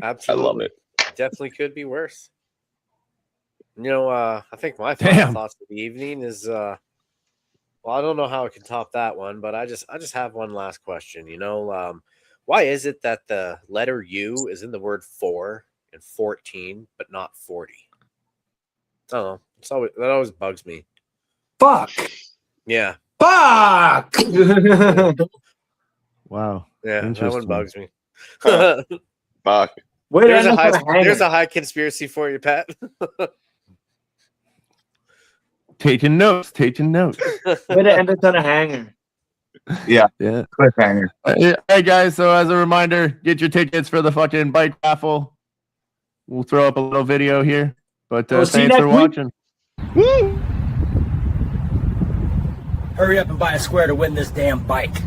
Absolutely. I love it. Definitely could be worse. You know, I think my final thoughts of the evening is well, I don't know how I can top that one, but I just have one last question. You know, why is it that the letter U is in the word 4 and 14, but not 40? I don't know. That always bugs me. Fuck. Yeah. Fuck. Wow. Yeah, that one bugs me. Fuck. There's a high conspiracy for you, Pat. Taking notes. Way to end us on a hanger. Yeah. Cliffhanger. Hey, guys. So as a reminder, get your tickets for the fucking bike raffle. We'll throw up a little video here. But thanks for watching. Hurry up and buy a square to win this damn bike.